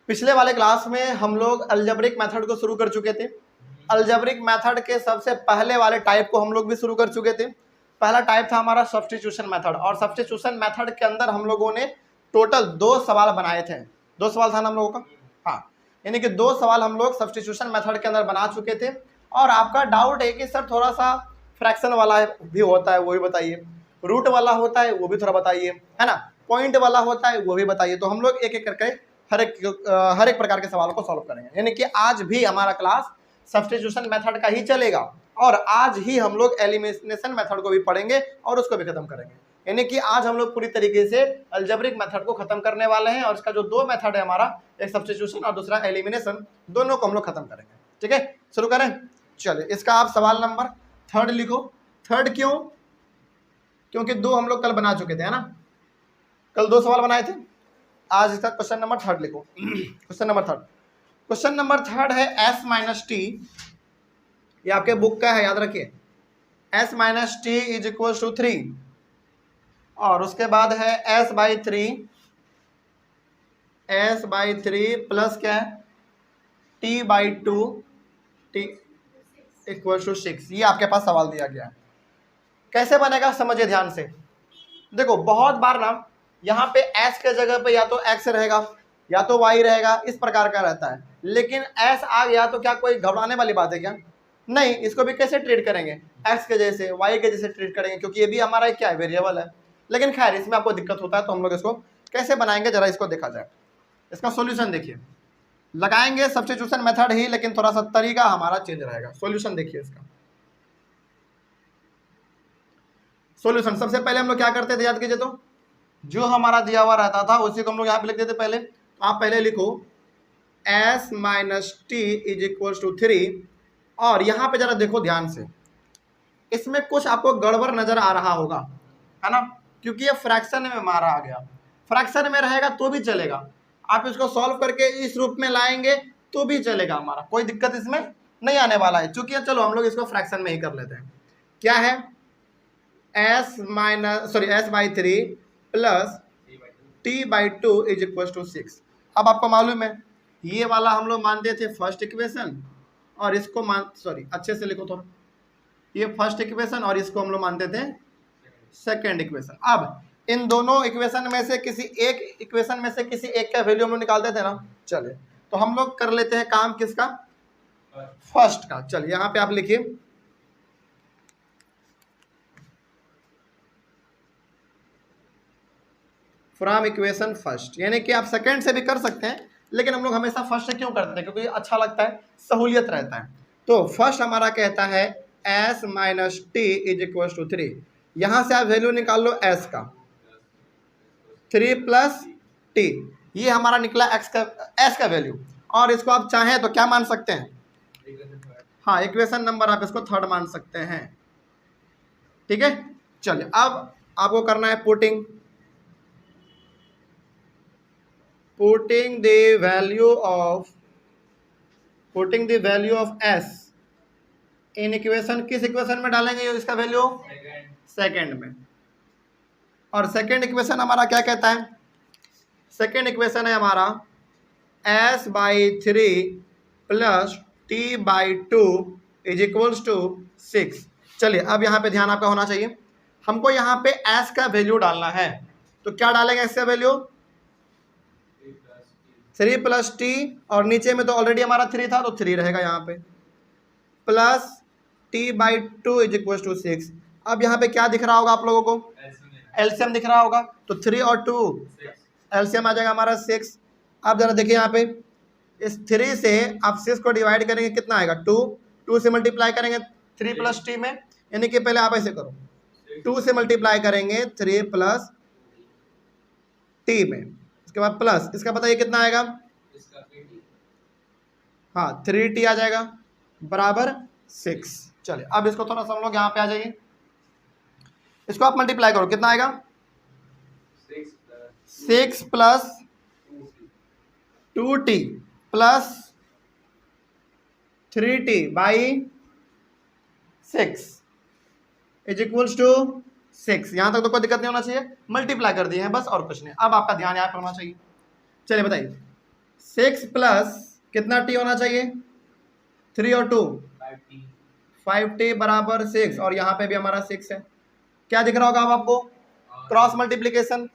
पिछले वाले क्लास में हम लोग अलजेब्रिक मेथड को शुरू कर चुके थे। अलजेब्रिक मेथड के सबसे पहले वाले टाइप को हम लोग भी शुरू कर चुके थे। पहला टाइप था हमारा सब्स्टिट्यूशन मेथड, और सब्स्टिट्यूशन मेथड के अंदर हम लोगों ने टोटल 2 सवाल बनाए थे। 2 सवाल था ना हम लोगों का, हाँ, यानी कि 2 सवाल हम लोग सब्स्टिट्यूशन मेथड के अंदर बना चुके थे। और आपका डाउट है कि सर थोड़ा सा फ्रैक्शन वाला भी होता है, वो भी बताइए, रूट वाला होता है वो भी थोड़ा बताइए, है ना, पॉइंट वाला होता है वो भी बताइए। तो हम लोग एक एक करके हर एक प्रकार के सवाल को सॉल्व करेंगे। यानी कि आज भी हमारा क्लास सब्स्टिट्यूशन मेथड का ही चलेगा, और आज ही हम लोग एलिमिनेशन मेथड को भी पढ़ेंगे और उसको भी खत्म करेंगे। यानी कि आज हम लोग पूरी तरीके से अलजेब्रिक मेथड को खत्म करने वाले हैं, और इसका जो 2 मेथड है हमारा, एक सब्स्टिट्यूशन और दूसरा एलिमिनेशन, दोनों को हम लोग खत्म करेंगे। ठीक है, शुरू करें। चलिए, इसका आप सवाल नंबर 3 लिखो। 3 क्यों? क्योंकि 2 हम लोग कल बना चुके थे, है ना, कल 2 सवाल बनाए थे। आज इसका क्वेश्चन नंबर 3 लिखो। क्वेश्चन नंबर 3, क्वेश्चन नंबर 3 है s माइनस टी, ये आपके बुक का है, याद रखिए, s minus T is equal to 3, और उसके बाद है s बाई 3 प्लस क्या है t by 2 t equal to 6। ये आपके पास सवाल दिया गया है। कैसे बनेगा समझिए ध्यान से। देखो, बहुत बार ना यहाँ पे s के जगह पे या तो x रहेगा या तो y रहेगा, इस प्रकार का रहता है। लेकिन s आ गया तो क्या कोई घबराने वाली बात है क्या? नहीं, इसको भी कैसे ट्रीट करेंगे, x के जैसे, y के जैसे ट्रीट करेंगे, क्योंकि ये भी हमारा क्या है, वेरिएबल है। लेकिन खैर, इसमें आपको दिक्कत होता है, तो हम लोग इसको कैसे बनाएंगे जरा इसको देखा जाए। इसका सोल्यूशन देखिए, लगाएंगे सब्स्टिट्यूशन मेथड ही, लेकिन थोड़ा सा तरीका हमारा चेंज रहेगा। सोल्यूशन देखिए इसका। सोल्यूशन सबसे पहले हम लोग क्या करते थे, याद कीजिए तो, जो हमारा दिया हुआ रहता था उसी को हम लोग यहाँ पे लिख देते पहले। तो आप पहले लिखो s minus T is equal to 3, और यहाँ पे जरा देखो ध्यान से, इसमें कुछ आपको गड़बड़ नजर आ रहा होगा, है ना, क्योंकि ये फ्रैक्शन में मारा आ गया। फ्रैक्शन में रहेगा तो भी चलेगा, आप इसको सॉल्व करके इस रूप में लाएंगे तो भी चलेगा, हमारा कोई दिक्कत इसमें नहीं आने वाला है। चूंकि चलो हम लोग इसको फ्रैक्शन में ही कर लेते हैं। क्या है, s by 3 plus t by 2 is equal to 6। अब आपको मालूम है, ये वाला हम लोग मानते थे फर्स्ट इक्वेशन, और इसको अच्छे से लिखो थोड़ा, ये फर्स्ट इक्वेशन और इसको हम लोग मानते थे सेकेंड इक्वेशन। अब इन दोनों इक्वेशन में से किसी एक इक्वेशन में से किसी एक का वैल्यू हम लोग निकालते थे ना। चलिए, तो हम लोग कर लेते हैं काम किसका, फर्स्ट का। चलिए, यहाँ पे आप लिखिए फ्रॉम इक्वेशन फर्स्ट, यानी कि आप सेकंड से भी कर सकते हैं, लेकिन हम लोग हमेशा फर्स्ट से क्यों करते हैं, क्योंकि अच्छा लगता है, सहूलियत रहता है। तो फर्स्ट हमारा कहता है s minus T is equal to 3। यहाँ से आप वैल्यू निकाल लो s का, 3 प्लस टी, ये हमारा निकला s का वैल्यू। और इसको आप चाहें तो क्या मान सकते हैं, हाँ, इक्वेशन नंबर आप इसको 3rd मान सकते हैं। ठीक है, चलिए, अब आपको करना है putting the value of s in equation, किस इक्वेशन में डालेंगे इसका वैल्यू, सेकंड में। और सेकंड इक्वेशन हमारा क्या कहता है, सेकंड इक्वेशन है हमारा s by 3 plus t by 2 is equals to 6। चलिए, अब यहाँ पे ध्यान आपका होना चाहिए, हमको यहाँ पे s का वैल्यू डालना है। तो क्या डालेंगे s का वैल्यू, 3 प्लस टी, और नीचे में तो ऑलरेडी हमारा 3 था तो 3 रहेगा यहाँ पे, plus T by 2 is equal to 6। अब यहाँ पे क्या दिख रहा होगा आप लोगों को, एलसीएम दिख रहा होगा, तो 3 और 2 एलसीएम आ जाएगा हमारा 6। अब जरा देखिए यहाँ पे, इस 3 से आप 6 को डिवाइड करेंगे, कितना आएगा, 2 से मल्टीप्लाई करेंगे 3 प्लस टी में, यानी कि पहले आप ऐसे करो, 2 से मल्टीप्लाई करेंगे 3 प्लस टी में, इसके बाद प्लस, इसका बताइए कितना आएगा, हाँ, 3t आ जाएगा बराबर 6। चलिए, अब इसको थोड़ा सा हम लोग यहाँ पे आ जाइए, इसको आप मल्टीप्लाई करो, कितना आएगा, 6 plus 2t plus 3t by 6 is equals to 6। यहाँ तक तो कोई दिक्कत नहीं होना चाहिए, मल्टीप्लाई कर दिए हैं बस, और कुछ नहीं। अब आपका ध्यान यहाँ पर होना चाहिए। चलिए बताइए, 6 प्लस कितना टी होना चाहिए, 3 और 2 5t बराबर 6, और यहाँ पे भी हमारा 6 है। क्या दिख रहा होगा अब आपको, क्रॉस मल्टीप्लीकेशन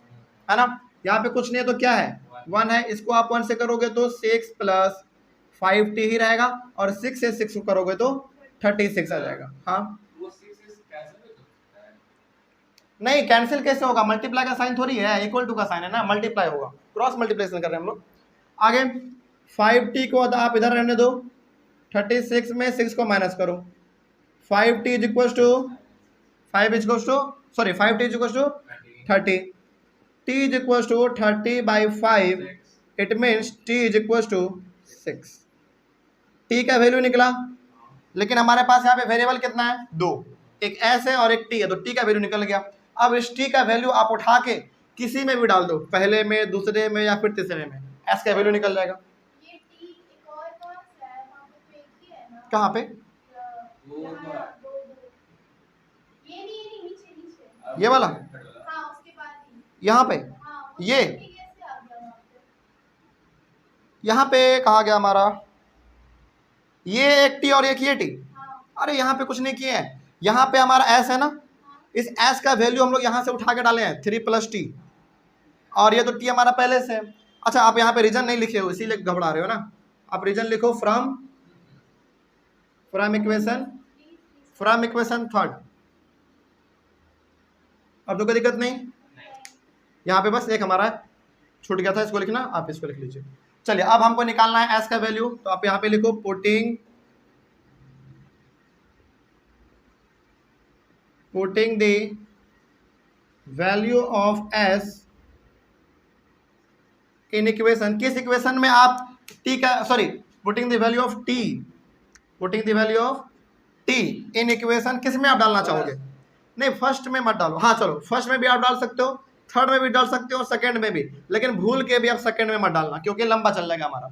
है ना, यहाँ पे कुछ नहीं है तो क्या है 1 है, इसको आप 1 से करोगे तो 6 प्लस 5t ही रहेगा, और 6 से 6 को करोगे तो 36 आ जाएगा। हाँ नहीं, कैंसिल कैसे होगा, मल्टीप्लाई का साइन थोड़ी है, इक्वल टू का साइन है ना, मल्टीप्लाई होगा, क्रॉस मल्टीप्लिकेशन कर रहे हैं हम लोग। आगे 5t को आप इधर रहने दो, 36 में 6 को माइनस करो, 5t is equal to 5 is equal to sorry 5t is equal to 30, t is equal to 30/5, it means t is equal to 6। t का वैल्यू निकला, लेकिन हमारे पास यहाँ पे वेरिएबल कितना है, 2, एक s है और एक t है, तो t का वैल्यू निकल गया। अब इस t का वैल्यू आप उठा के किसी में भी डाल दो, पहले में, दूसरे में या फिर तीसरे में, s का वैल्यू निकल जाएगा। ये t एक और कौन सा है, वहाँ पे एक ही है ना, कहाँ पे, ये नहीं नीचे नीचे, ये वाला, हाँ उसके बाद ही, यहाँ पे, हाँ ये कैसे आ गया वहाँ पे, यहाँ पे कहा गया हमारा, ये एक t और एक ये t, हाँ अरे यहाँ पे कुछ नहीं किए हैं, यहाँ पे हमारा s है ना, इस s का वैल्यू हम लोग यहाँ से उठा के डाले हैं 3 + t, और ये तो t हमारा पहले से है। अच्छा आप यहाँ पे रीजन नहीं लिखे हो इसीलिए घबरा रहे हो ना, आप रीजन लिखो फ्रॉम इक्वेशन थर्ड, अब तो कोई दिक्कत नहीं, यहाँ पे बस एक हमारा छूट गया था, इसको लिखना, आप इसको लिख लीजिए। चलिए अब हमको निकालना है s का वैल्यू, तो आप यहाँ पे लिखो putting the value of s in equation, किस इक्वेशन में आप t का sorry putting the value of t in equation, किस में आप डालना चाहोगे, नहीं फर्स्ट में मत डालो, हाँ चलो फर्स्ट में भी आप डाल सकते हो, थर्ड में भी डाल सकते हो, और सेकंड में भी, लेकिन भूल के भी आप सेकंड में मत डालना क्योंकि लंबा चल जाएगा हमारा,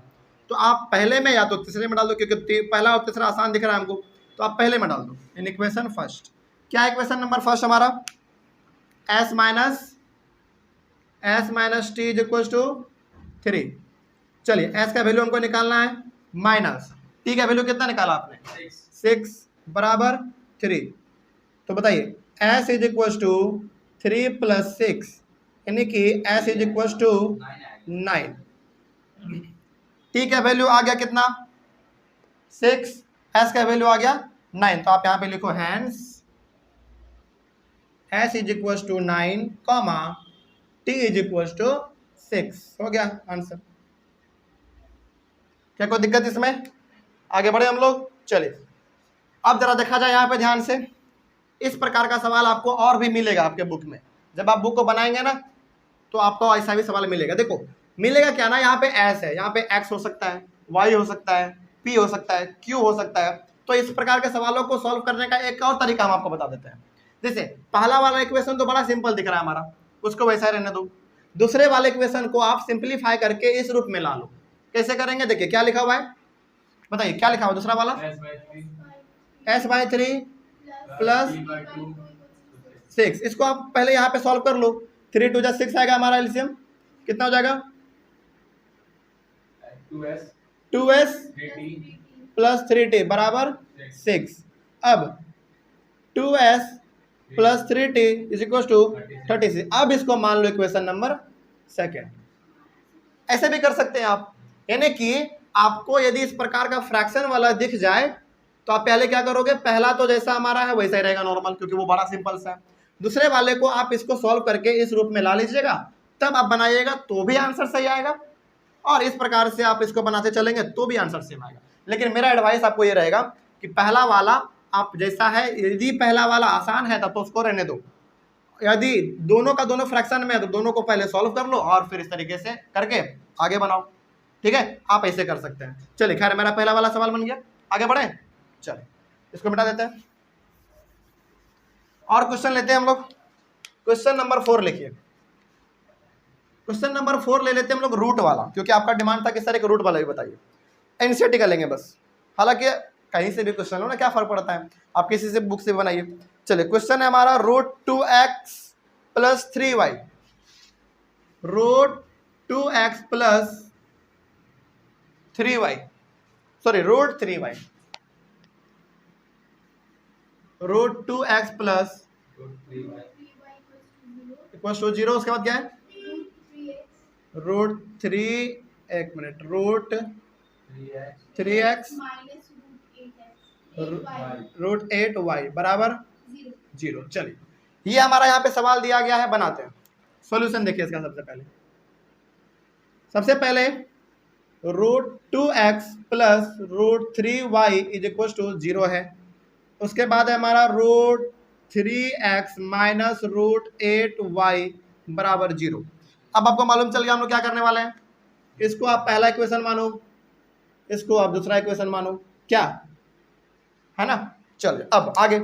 तो आप पहले में या तो तीसरे में डाल दो, क्योंकि पहला और तीसरा आसान दिख रहा है हमको, तो आप पहले में डाल दो इन इक्वेशन फर्स्ट। क्या इक्वेशन नंबर फर्स्ट हमारा, s minus T is equal to 3। चलिए s का वैल्यू हमको निकालना है, माइनस t का वैल्यू कितना निकाला आपने, 6 बराबर 3, तो बताइए s इज इक्वल टू 3 + 6, यानी कि s is equal to 9, t का वैल्यू आ गया कितना 6, s का वैल्यू आ गया 9, तो आप यहाँ पे लिखो hence s is equal to 9, t is equal to 6, हो गया आंसर। क्या कोई दिक्कत इसमें, आगे बढ़े हम लोग। चलिए अब जरा देखा जाए यहाँ पे ध्यान से, इस प्रकार का सवाल आपको और भी मिलेगा आपके बुक में, जब आप बुक को बनाएंगे ना तो आपको ऐसा भी सवाल मिलेगा। देखो मिलेगा क्या ना, यहाँ पे s है, यहाँ पे x हो सकता है, y हो सकता है, p हो सकता है, q हो सकता है, तो इस प्रकार के सवालों को सॉल्व करने का एक और तरीका हम आपको बता देते हैं। जैसे पहला वाला इक्वेशन तो बड़ा सिंपल दिख रहा है हमारा, उसको वैसा ही रहने दो, दूसरे वाले इक्वेशन को आप सिंप्लीफाई करके इस रूप में ला लो। कैसे करेंगे, देखिए क्या लिखा हुआ है, बताइए क्या लिखा हुआ दूसरा वाला, s/3 प्लस 6, इसको आप पहले यहाँ पे सॉल्व कर लो, 3 × 2 = 6 आएगा हमारा एलसीएम, कितना हो जाएगा 2s प्लस 3t बराबर 6। अब 2s plus 3t is equal to 36, अब इसको मान लो इक्वेशन नंबर सेकेंड। ऐसे भी कर सकते हैं आप, यानी कि आपको यदि इस प्रकार का फ्रैक्शन वाला दिख जाए तो आप पहले क्या करोगे, पहला तो जैसा हमारा है वैसा ही रहेगा नॉर्मल, क्योंकि वो बड़ा सिंपल सा है, दूसरे वाले को आप इसको सॉल्व करके इस रूप में ला लीजिएगा, तब आप बनाइएगा तो भी आंसर सही आएगा, और इस प्रकार से आप इसको बनाते चलेंगे तो भी आंसर सेम आएगा। लेकिन मेरा एडवाइस आपको ये रहेगा कि पहला वाला आप जैसा है, यदि पहला वाला आसान है तब तो उसको रहने दो, यदि दोनों का दोनों फ्रैक्शन में है तो दोनों को पहले सॉल्व कर लो और फिर इस तरीके से करके आगे बनाओ, ठीक है, आप ऐसे कर सकते हैं। चलिए खैर मेरा पहला वाला सवाल बन गया, आगे बढ़े, चलिए इसको मिटा देते हैं और क्वेश्चन लेते हैं हम लोग। क्वेश्चन नंबर 4 लिखिए, क्वेश्चन नंबर 4 ले लेते हैं हम लोग रूट वाला, क्योंकि आपका डिमांड था किस तरह के रूट वाला भी बताइए, एनसीईआरटी का लेंगे बस, हालांकि कहीं से भी क्वेश्चन हो ना, क्या फर्क पड़ता है, आप किसी से बुक से बनाइए। चलिए क्वेश्चन है हमारा √2x + 3y, √2x + 3y, sorry root 3y, root 2x plus equal to 0। उसके बाद क्या है? रूट 3, एक minute, root 3x root 8y बराबर 0। चलिए, ये हमारा यहाँ पे सवाल दिया गया है, बनाते हैं। सॉल्यूशन देखिए इसका। सबसे पहले root 2x plus root 3y is equal to 0 है। उसके बाद है हमारा root 3x minus root 8y बराबर 0। अब आपको मालूम चल गया हम लोग क्या करने वाले हैं। इसको आप पहला इक्वेशन मानो, इसको आप दूसरा इक्वेशन मानो, क्या है ना। चलिए अब आगे,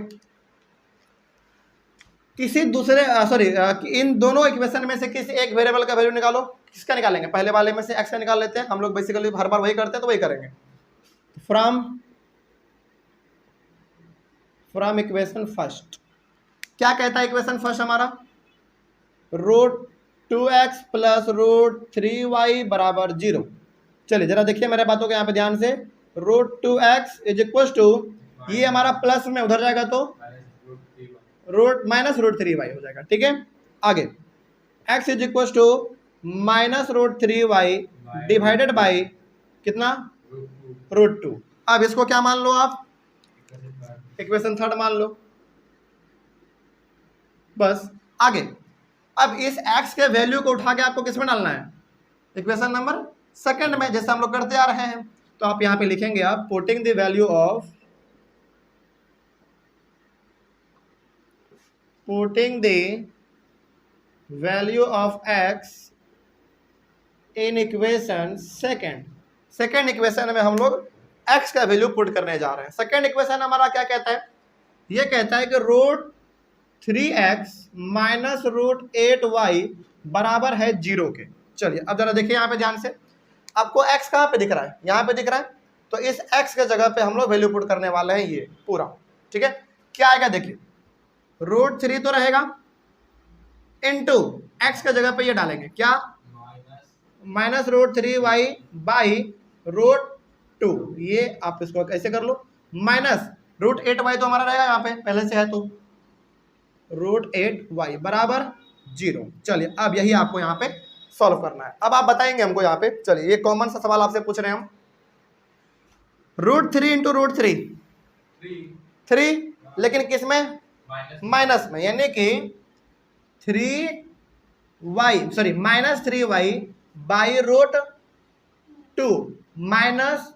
किसी दूसरे इन दोनों इक्वेशन में से किसी एक वेरिएबल का वैल्यू निकालो। किसका निकालेंगे? पहले वाले में से x का निकाल लेते हैं। हम लोग बेसिकली हर बार वही करते हैं, तो वही करेंगे। फ्रॉम इक्वेशन फर्स्ट, क्या कहता है इक्वेशन फर्स्ट हमारा? Root 2x plus root 3y बराबर 0। चलिए जरा देखिए मेरे बातों के यहाँ पे ध्यान से। Root 2x is equal to, ये हमारा प्लस में उधर जाएगा तो रूट माइनस रूट 3y हो जाएगा। ठीक है, आगे x is equal to minus root 3y divided by कितना? रूट 2। अब इसको क्या मान लो आप? इक्वेशन थर्ड मान लो, बस। आगे अब इस x के वैल्यू को उठा के आपको किस में डालना है? इक्वेशन नंबर सेकंड में, जैसे हम लोग करते आ रहे हैं। तो आप यहाँ पे लिखेंगे, आप putting the value of x in equation second equation में हम लोग x का वैल्यू पुट करने जा रहे हैं। सेकंड इक्वेशन हमारा क्या कहता है? ये कहता है कि root 3x minus root 8y बराबर है 0 के। चलिए अब जरा देखिए यहाँ पे ध्यान से, आपको x कहाँ पे दिख रहा है? यहाँ पे दिख रहा है। तो इस x के जगह पे हम लोग वैल्यू पुट करने वाले हैं, ये पूरा। ठीक है, क्या आएगा देखिए, रूट 3 तो रहेगा, इनटू x के जगह पे ये डालेंगे क्या? Minus root 3y by root 2। ये आप इसको कैसे कर लो, माइनस रूट 8y तो हमारा रहेगा यहाँ पे पहले से है, तो रूट 8y बराबर 0। चलिए अब यही आपको यहाँ पे सॉल्व करना है। अब आप बताएंगे हमको यहाँ पे। चलिए ये कॉमन सा सवाल आपसे पूछ रहे हैं हम। रूट 3 इंटू रूट 3, लेकिन किस में? माइनस में, यानी कि 3y minus 3y by root 2 minus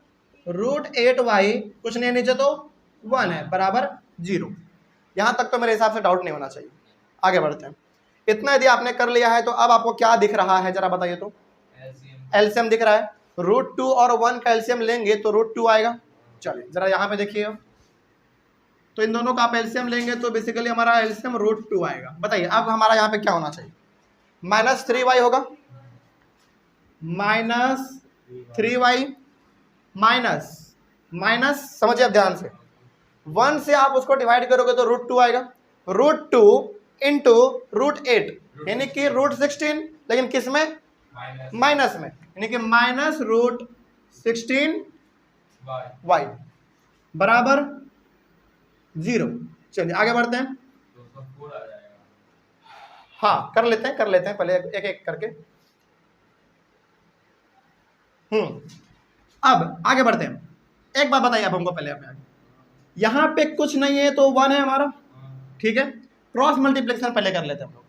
root 8y, कुछ नहीं नीचे तो 1 है, बराबर 0। यहाँ तक तो मेरे हिसाब से डाउट नहीं होना चाहिए। आगे बढ़ते हैं। इतना यदि आपने कर लिया है तो अब आपको क्या दिख रहा है जरा बताइए तो? एलसीएम दिख रहा है। रूट 2 और 1 का एलसीएम लेंगे तो रूट 2 आएगा। चलिए जरा यहाँ पे देखिए, तो इन दोनों का आप एलसीएम लेंगे तो बेसिकली हमारा एलसीएम रूट 2 आएगा। बताइए अब हमारा यहाँ पे क्या होना चाहिए? माइनस 3y होगा, माइनस 3y माइनस समझिए अब ध्यान से, 1 से आप उसको डिवाइड करोगे तो रूट 2 आएगा। रूट 2 इंटू रूट 8 यानी कि रूट 16, लेकिन किस में? माइनस में, यानी कि माइनस रूट 16y बराबर 0। चलिए आगे बढ़ते हैं। हाँ कर लेते हैं पहले एक एक करके। अब आगे बढ़ते हैं। एक बात बताइए आप हमको पहले, अपने यहाँ पे कुछ नहीं है तो 1 है हमारा। ठीक है, क्रॉस मल्टीप्लिकेशन पहले कर लेते हैं हम लोग।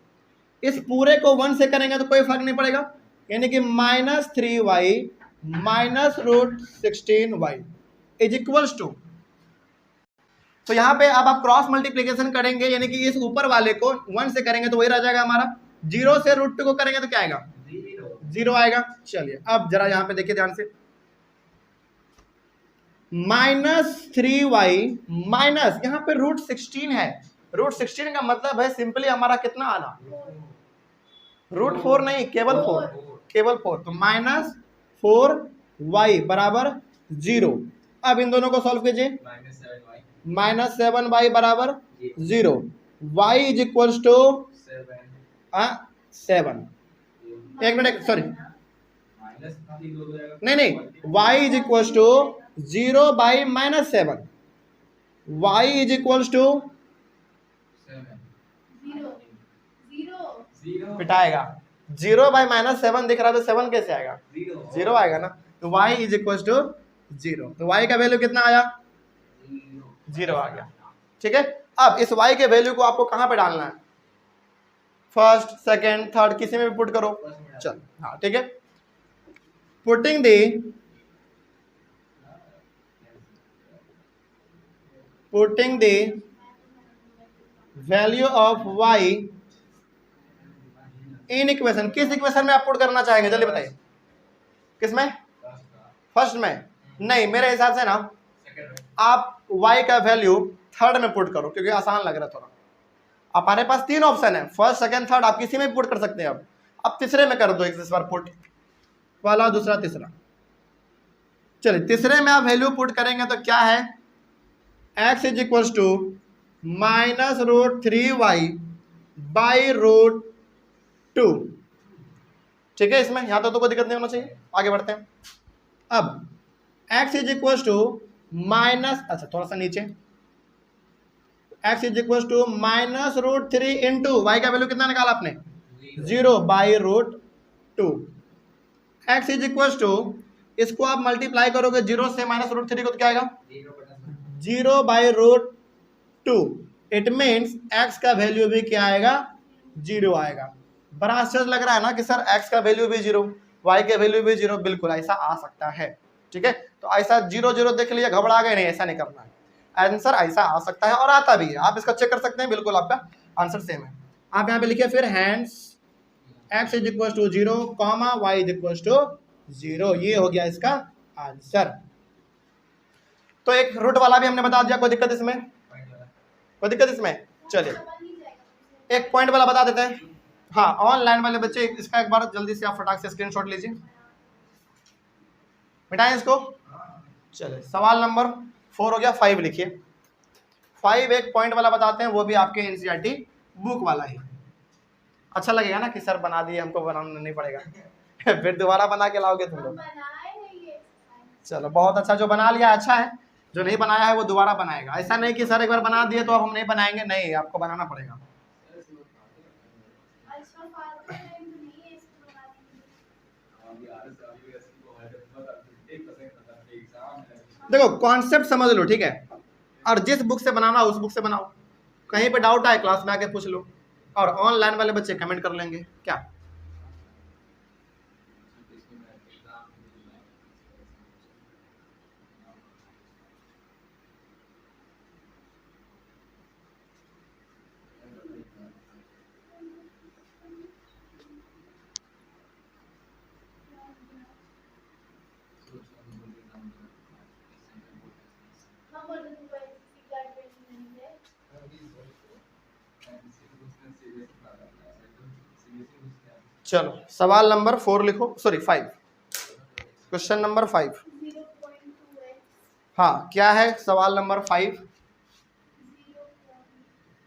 इस पूरे को 1 से करेंगे तो कोई फर्क नहीं पड़ेगा, यानी कि minus 3y minus root 16y is equals to, तो यहाँ पे अब आप क्रॉस मल्टीप्लिकेशन करेंगे, यानी कि इस ऊपर वाले को 1 से करेंगे तो वही रह जाएगा हमारा। 0 से रूट 2 को करेंगे तो क्या आएगा? 0 आएगा। चलिए अब जरा यहाँ पे देखिए ध्यान से, माइनस 3y माइनस यहाँ पे रूट 16 है। रूट 16 का मतलब है सिंपली हमारा कितना आना? रूट 4 नहीं, केवल 4। तो माइनस 4y बराबर 0। अब इन दोनों को सॉल्व कीजिए। माइनस 7y बराबर 0, y इज इक्वल्स टू 7। एक मिनट, सॉरी नहीं, y is equal to 0 by -7, y is equal to zero पिटाएगा 0 बाई -7 दिख रहा है तो 7 कैसे आएगा? 0 आएगा ना। तो y इज इक्वल टू 0, तो y का वैल्यू कितना आया? 0 आ गया। ठीक है, अब इस y के वैल्यू को आपको कहां पे डालना है? फर्स्ट, सेकंड, थर्ड, किसी में भी पुट करो। चल हाँ ठीक है, putting the value of y in equation. किस इक्वेशन में आप पुट करना चाहेंगे जल्दी बताइए? किसमें? फर्स्ट में? नहीं, मेरे हिसाब से ना आप y का वैल्यू थर्ड में पुट करो, क्योंकि आसान लग रहा है थोड़ा। हमारे पास 3 ऑप्शन है, फर्स्ट, सेकंड, थर्ड, आप किसी में भी पुट कर सकते हैं। अब तीसरे में कर दो इस बार पुट, पहला, दूसरा, तीसरा। चलिए तीसरे में आप वैल्यू पुट करेंगे तो क्या है? x is equal to -√3y by √2। ठीक है, इसमें यहां तो कोई दिक्कत नहीं होना चाहिए। आगे बढ़ते हैं। अब x इज इक्वल टू अच्छा थोड़ा सा नीचे, x is equal to -√3 into y का वैल्यू कितना निकाला आपने? 0 by √2। x is equal to, इसको आप मल्टीप्लाई करोगे 0 से -√3 को तो क्या आएगा? 0 बाई √2। इट मीन्स x का वैल्यू भी क्या आएगा? 0 आएगा। बड़ा आश्चर्य लग रहा है ना कि सर x का वैल्यू भी 0, y के वैल्यू भी 0। बिल्कुल ऐसा आ सकता है। ठीक है, तो ऐसा 0 0 देख लिया, घबरा गए नहीं, ऐसा नहीं करना है। आंसर ऐसा आ सकता है और आता भी है, आप इसका चेक कर सकते हैं। बिल्कुल आपका आंसर सेम है। आप यहाँ पे लिखिए फिर hence x is equal to 0, y is equal to 0। ये हो गया इसका आंसर। तो एक रूट वाला भी हमने बता दिया, कोई दिक्कत इसमें? कोई दिक्कत इसमें? चलिए एक पॉइंट वाला बता देते हैं। हाँ, ऑनलाइन वाले बच्चे इसका एक बार जल्दी से आप फटाक से स्क्रीनशॉट लीजिए, मिटाएं इसको। चलिए सवाल नंबर 4 हो गया, 5 लिखिए। 5 एक पॉइंट वाला बताते हैं, वो भी आपके एनसीईआरटी बुक वाला ही। अच्छा लगेगा ना कि सर बना दिए, हमको बनाना नहीं पड़ेगा फिर दोबारा बना के लाओगे तुम लोग। चलो बहुत अच्छा, जो बना लिया अच्छा है, जो नहीं बनाया है वो दोबारा बनाएगा। ऐसा नहीं कि सर एक बार बना दिए तो अब हम नहीं बनाएंगे, नहीं, आपको बनाना पड़ेगा। देखो कॉन्सेप्ट समझ लो, ठीक है, और जिस बुक से बनाना उस बुक से बनाओ। कहीं पे डाउट आए क्लास में आके पूछ लो, और ऑनलाइन वाले बच्चे कमेंट कर लेंगे। क्या चलो सवाल नंबर 4 लिखो, सॉरी 5, क्वेश्चन नंबर 5। हाँ क्या है सवाल number 5?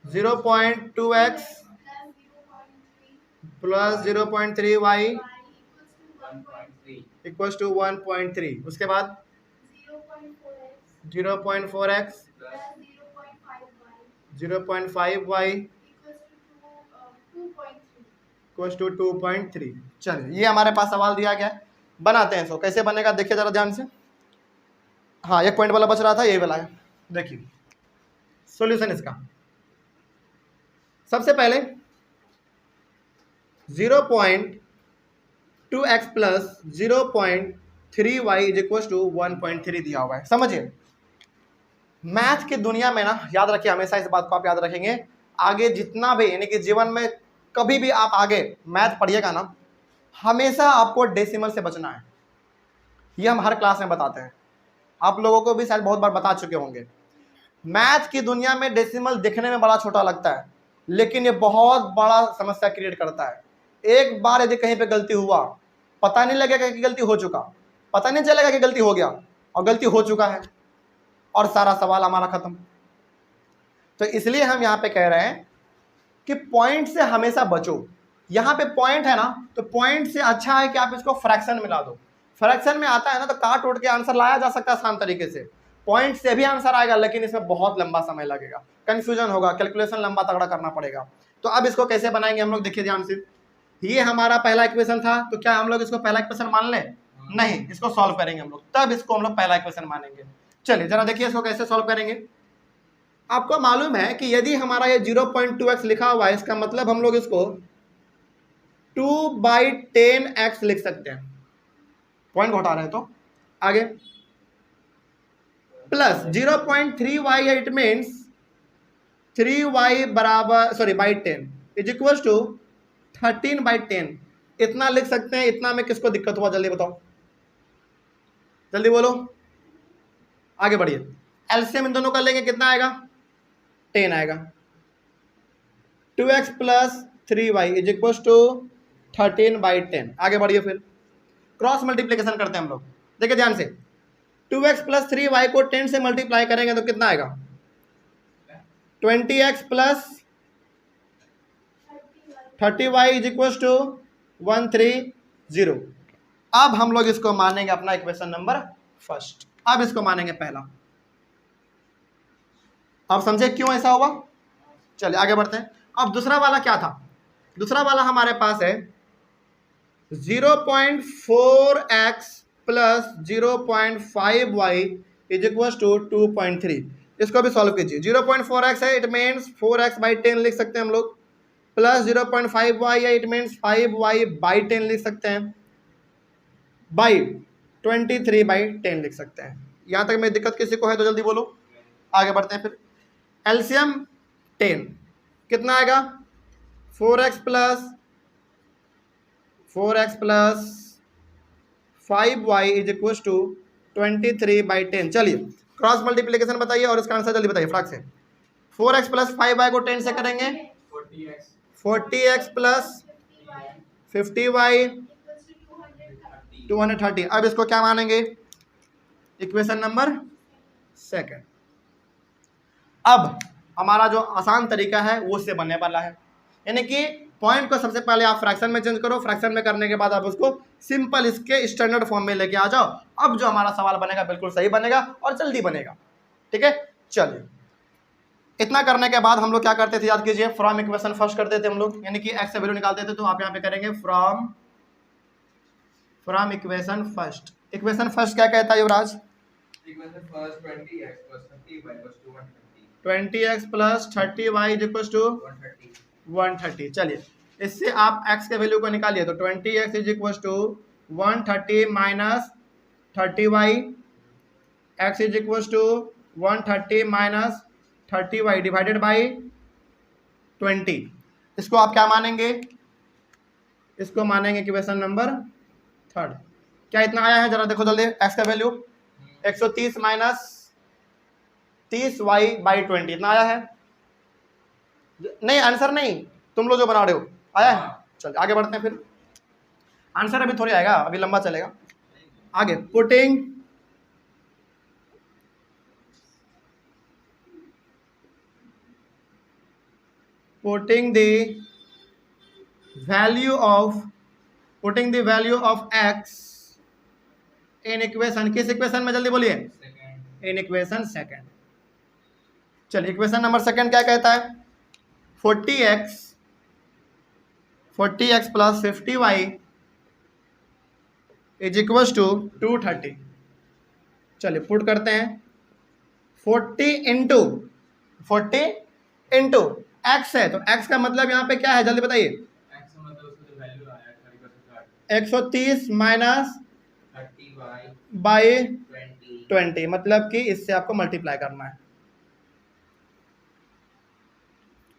0.2x plus 0.3y equals to 1.3। उसके बाद 0.4x 0.5y इक्वल्स टू 2.3। चलिए ये हमारे पास सवाल दिया गया है, बनाते हैं इसको। कैसे बनेगा देखिए जरा ध्यान से। हाँ एक पॉइंट वाला बच रहा था, यही वाला है। देखिए सॉल्यूशन इसका, सबसे पहले 0.2x plus 0.3y is equal to 1.3 दिया हुआ है। समझिए मैथ की दुनिया में ना, याद रखिए हमेशा इस बात को आप याद रखेंगे, आगे जितना भी यानी कि जीवन में कभी भी आप आगे मैथ पढ़िएगा ना, हमेशा आपको डेसिमल से बचना है। ये हम हर क्लास में बताते हैं, आप लोगों को भी शायद बहुत बार बता चुके होंगे। मैथ की दुनिया में डेसिमल दिखने में बड़ा छोटा लगता है, लेकिन ये बहुत बड़ा समस्या क्रिएट करता है। एक बार यदि कहीं पे गलती हुआ, पता नहीं लगेगा कि गलती हो चुका, पता नहीं चलेगा कि गलती हो गया, और गलती हो चुका है और सारा सवाल हमारा खत्म। तो इसलिए हम यहाँ पे कह रहे हैं कि पॉइंट से हमेशा बचो। यहाँ पे पॉइंट है ना, तो पॉइंट से अच्छा है कि आप इसको फ्रैक्शन मिला दो। फ्रैक्शन में आता है ना तो काट उठ के आंसर लाया जा सकता है आसान तरीके से, पॉइंट से भी आंसर आएगा, लेकिन इसमें बहुत लंबा समय लगेगा, कंफ्यूजन होगा, कैलकुलेशन लंबा तगड़ा करना पड़ेगा। तो अब इसको कैसे बनाएंगे हम लोग, देखिए ध्यान से, ये हमारा पहला इक्वेशन था, तो क्या हम लोग इसको पहला इक्वेशन मान लें? नहीं, इसको सॉल्व करेंगे हम लोग, तब इसको हम लोग पहला इक्वेशन मानेंगे। चलिए जरा देखिए इसको कैसे सॉल्व करेंगे। आपको मालूम है कि यदि हमारा ये 0.2x लिखा हुआ है, इसका मतलब हम लोग इसको 2/10x लिख सकते हैं, पॉइंट घटा रहे हैं तो आगे, प्लस 0.3y है, इट मीन्स 3y बराबर sorry by 10 is equal to 13/10, इतना लिख सकते हैं। इतना में किसको दिक्कत हुआ, जल्दी बताओ, जल्दी बोलो, आगे बढ़िए। एलसीएम इन दोनों का लेंगे, कितना आएगा? 10 आएगा। 2x plus 3y is equal to 13/10, आगे बढ़िए। फिर क्रॉस मल्टीप्लीकेशन करते हैं हम लोग, देखिए ध्यान से, 2x प्लस 3y को 10 से मल्टीप्लाई करेंगे तो कितना आएगा? 20x plus 30y is equal to 130। अब हम लोग इसको मानेंगे अपना इक्वेशन नंबर फर्स्ट, अब इसको मानेंगे पहला। अब समझे क्यों ऐसा हुआ? चलिए आगे बढ़ते हैं। अब दूसरा वाला क्या था? दूसरा वाला हमारे पास है 0.4x plus 0.5y is equal to 2.3, इसको भी सॉल्व कीजिए। 0.4x है, इट मीन्स 4x/10 लिख सकते हैं हम लोग, प्लस 0.5y है, इट मीन्स 5y/10 लिख सकते हैं, बाई 23/10 लिख सकते हैं। यहाँ तक में दिक्कत किसी को है तो जल्दी बोलो, आगे बढ़ते हैं। फिर एलसीएम 10 कितना आएगा? 4x plus 5y is equal to 23/10। चलिए क्रॉस मल्टीप्लीकेशन बताइए और इसका आंसर जल्दी बताइए फटाक से। 4x प्लस 5y को 10 से करेंगे 40x प्लस 50y 230। अब इसको क्या मानेंगे? Equation number second. अब हमारा जो आसान तरीका है वो उससे बनने वाला है, यानी कि पॉइंट को सबसे पहले आप फ्रैक्शन में चेंज करो, फ्रैक्शन में करने के बाद आप उसको सिंपल इसके स्टैंडर्ड फॉर्म में लेके आ जाओ। अब जो हमारा सवाल बनेगा बिल्कुल सही बनेगा और जल्दी बनेगा, ठीक है। चलिए इतना करने के बाद हम लोग क्या करते थे, याद कीजिए, फ्रॉम इक्वेशन फर्स्ट करते थे हम लोग, यानी कि एक्स से वैल्यू निकालते थे, तो आप यहाँ पे करेंगे from equation first. Equation first क्या कहता है Yuvraj? Equation first 20x plus 30y equals to 130. 20x plus 30y is equal to 130। चलिए इससे आप x के वैल्यू को निकालिए, तो 20x is equal to 130 minus 30y, x is equal to 130 minus 30y divided by 20। इसको आप क्या मानेंगे? इसको मानेंगे इक्वेशन नंबर थर्ड। क्या इतना आया है, जरा देखो जल्दी, x का वैल्यू 130 माइनस 30y/20 इतना आया है? नहीं, आंसर नहीं, तुम लोग जो बना रहे हो आया है। चलिए आगे बढ़ते हैं। फिर आंसर अभी थोड़ी आएगा, अभी लंबा चलेगा। आगे putting the value of x in equation, किस इक्वेशन में, जल्दी बोलिए, इन इक्वेशन सेकंड। चलिए इक्वेशन नंबर सेकंड क्या कहता है? 40x plus 50y is equal to 230। चलिए पुट करते हैं, 40 इंटू x है, तो x का मतलब यहाँ पे क्या है, जल्दी बताइए। x मतलब उसका जो वैल्यू आया 130 माइनस 30y बाई 20 20, मतलब कि इससे आपको मल्टीप्लाई करना है।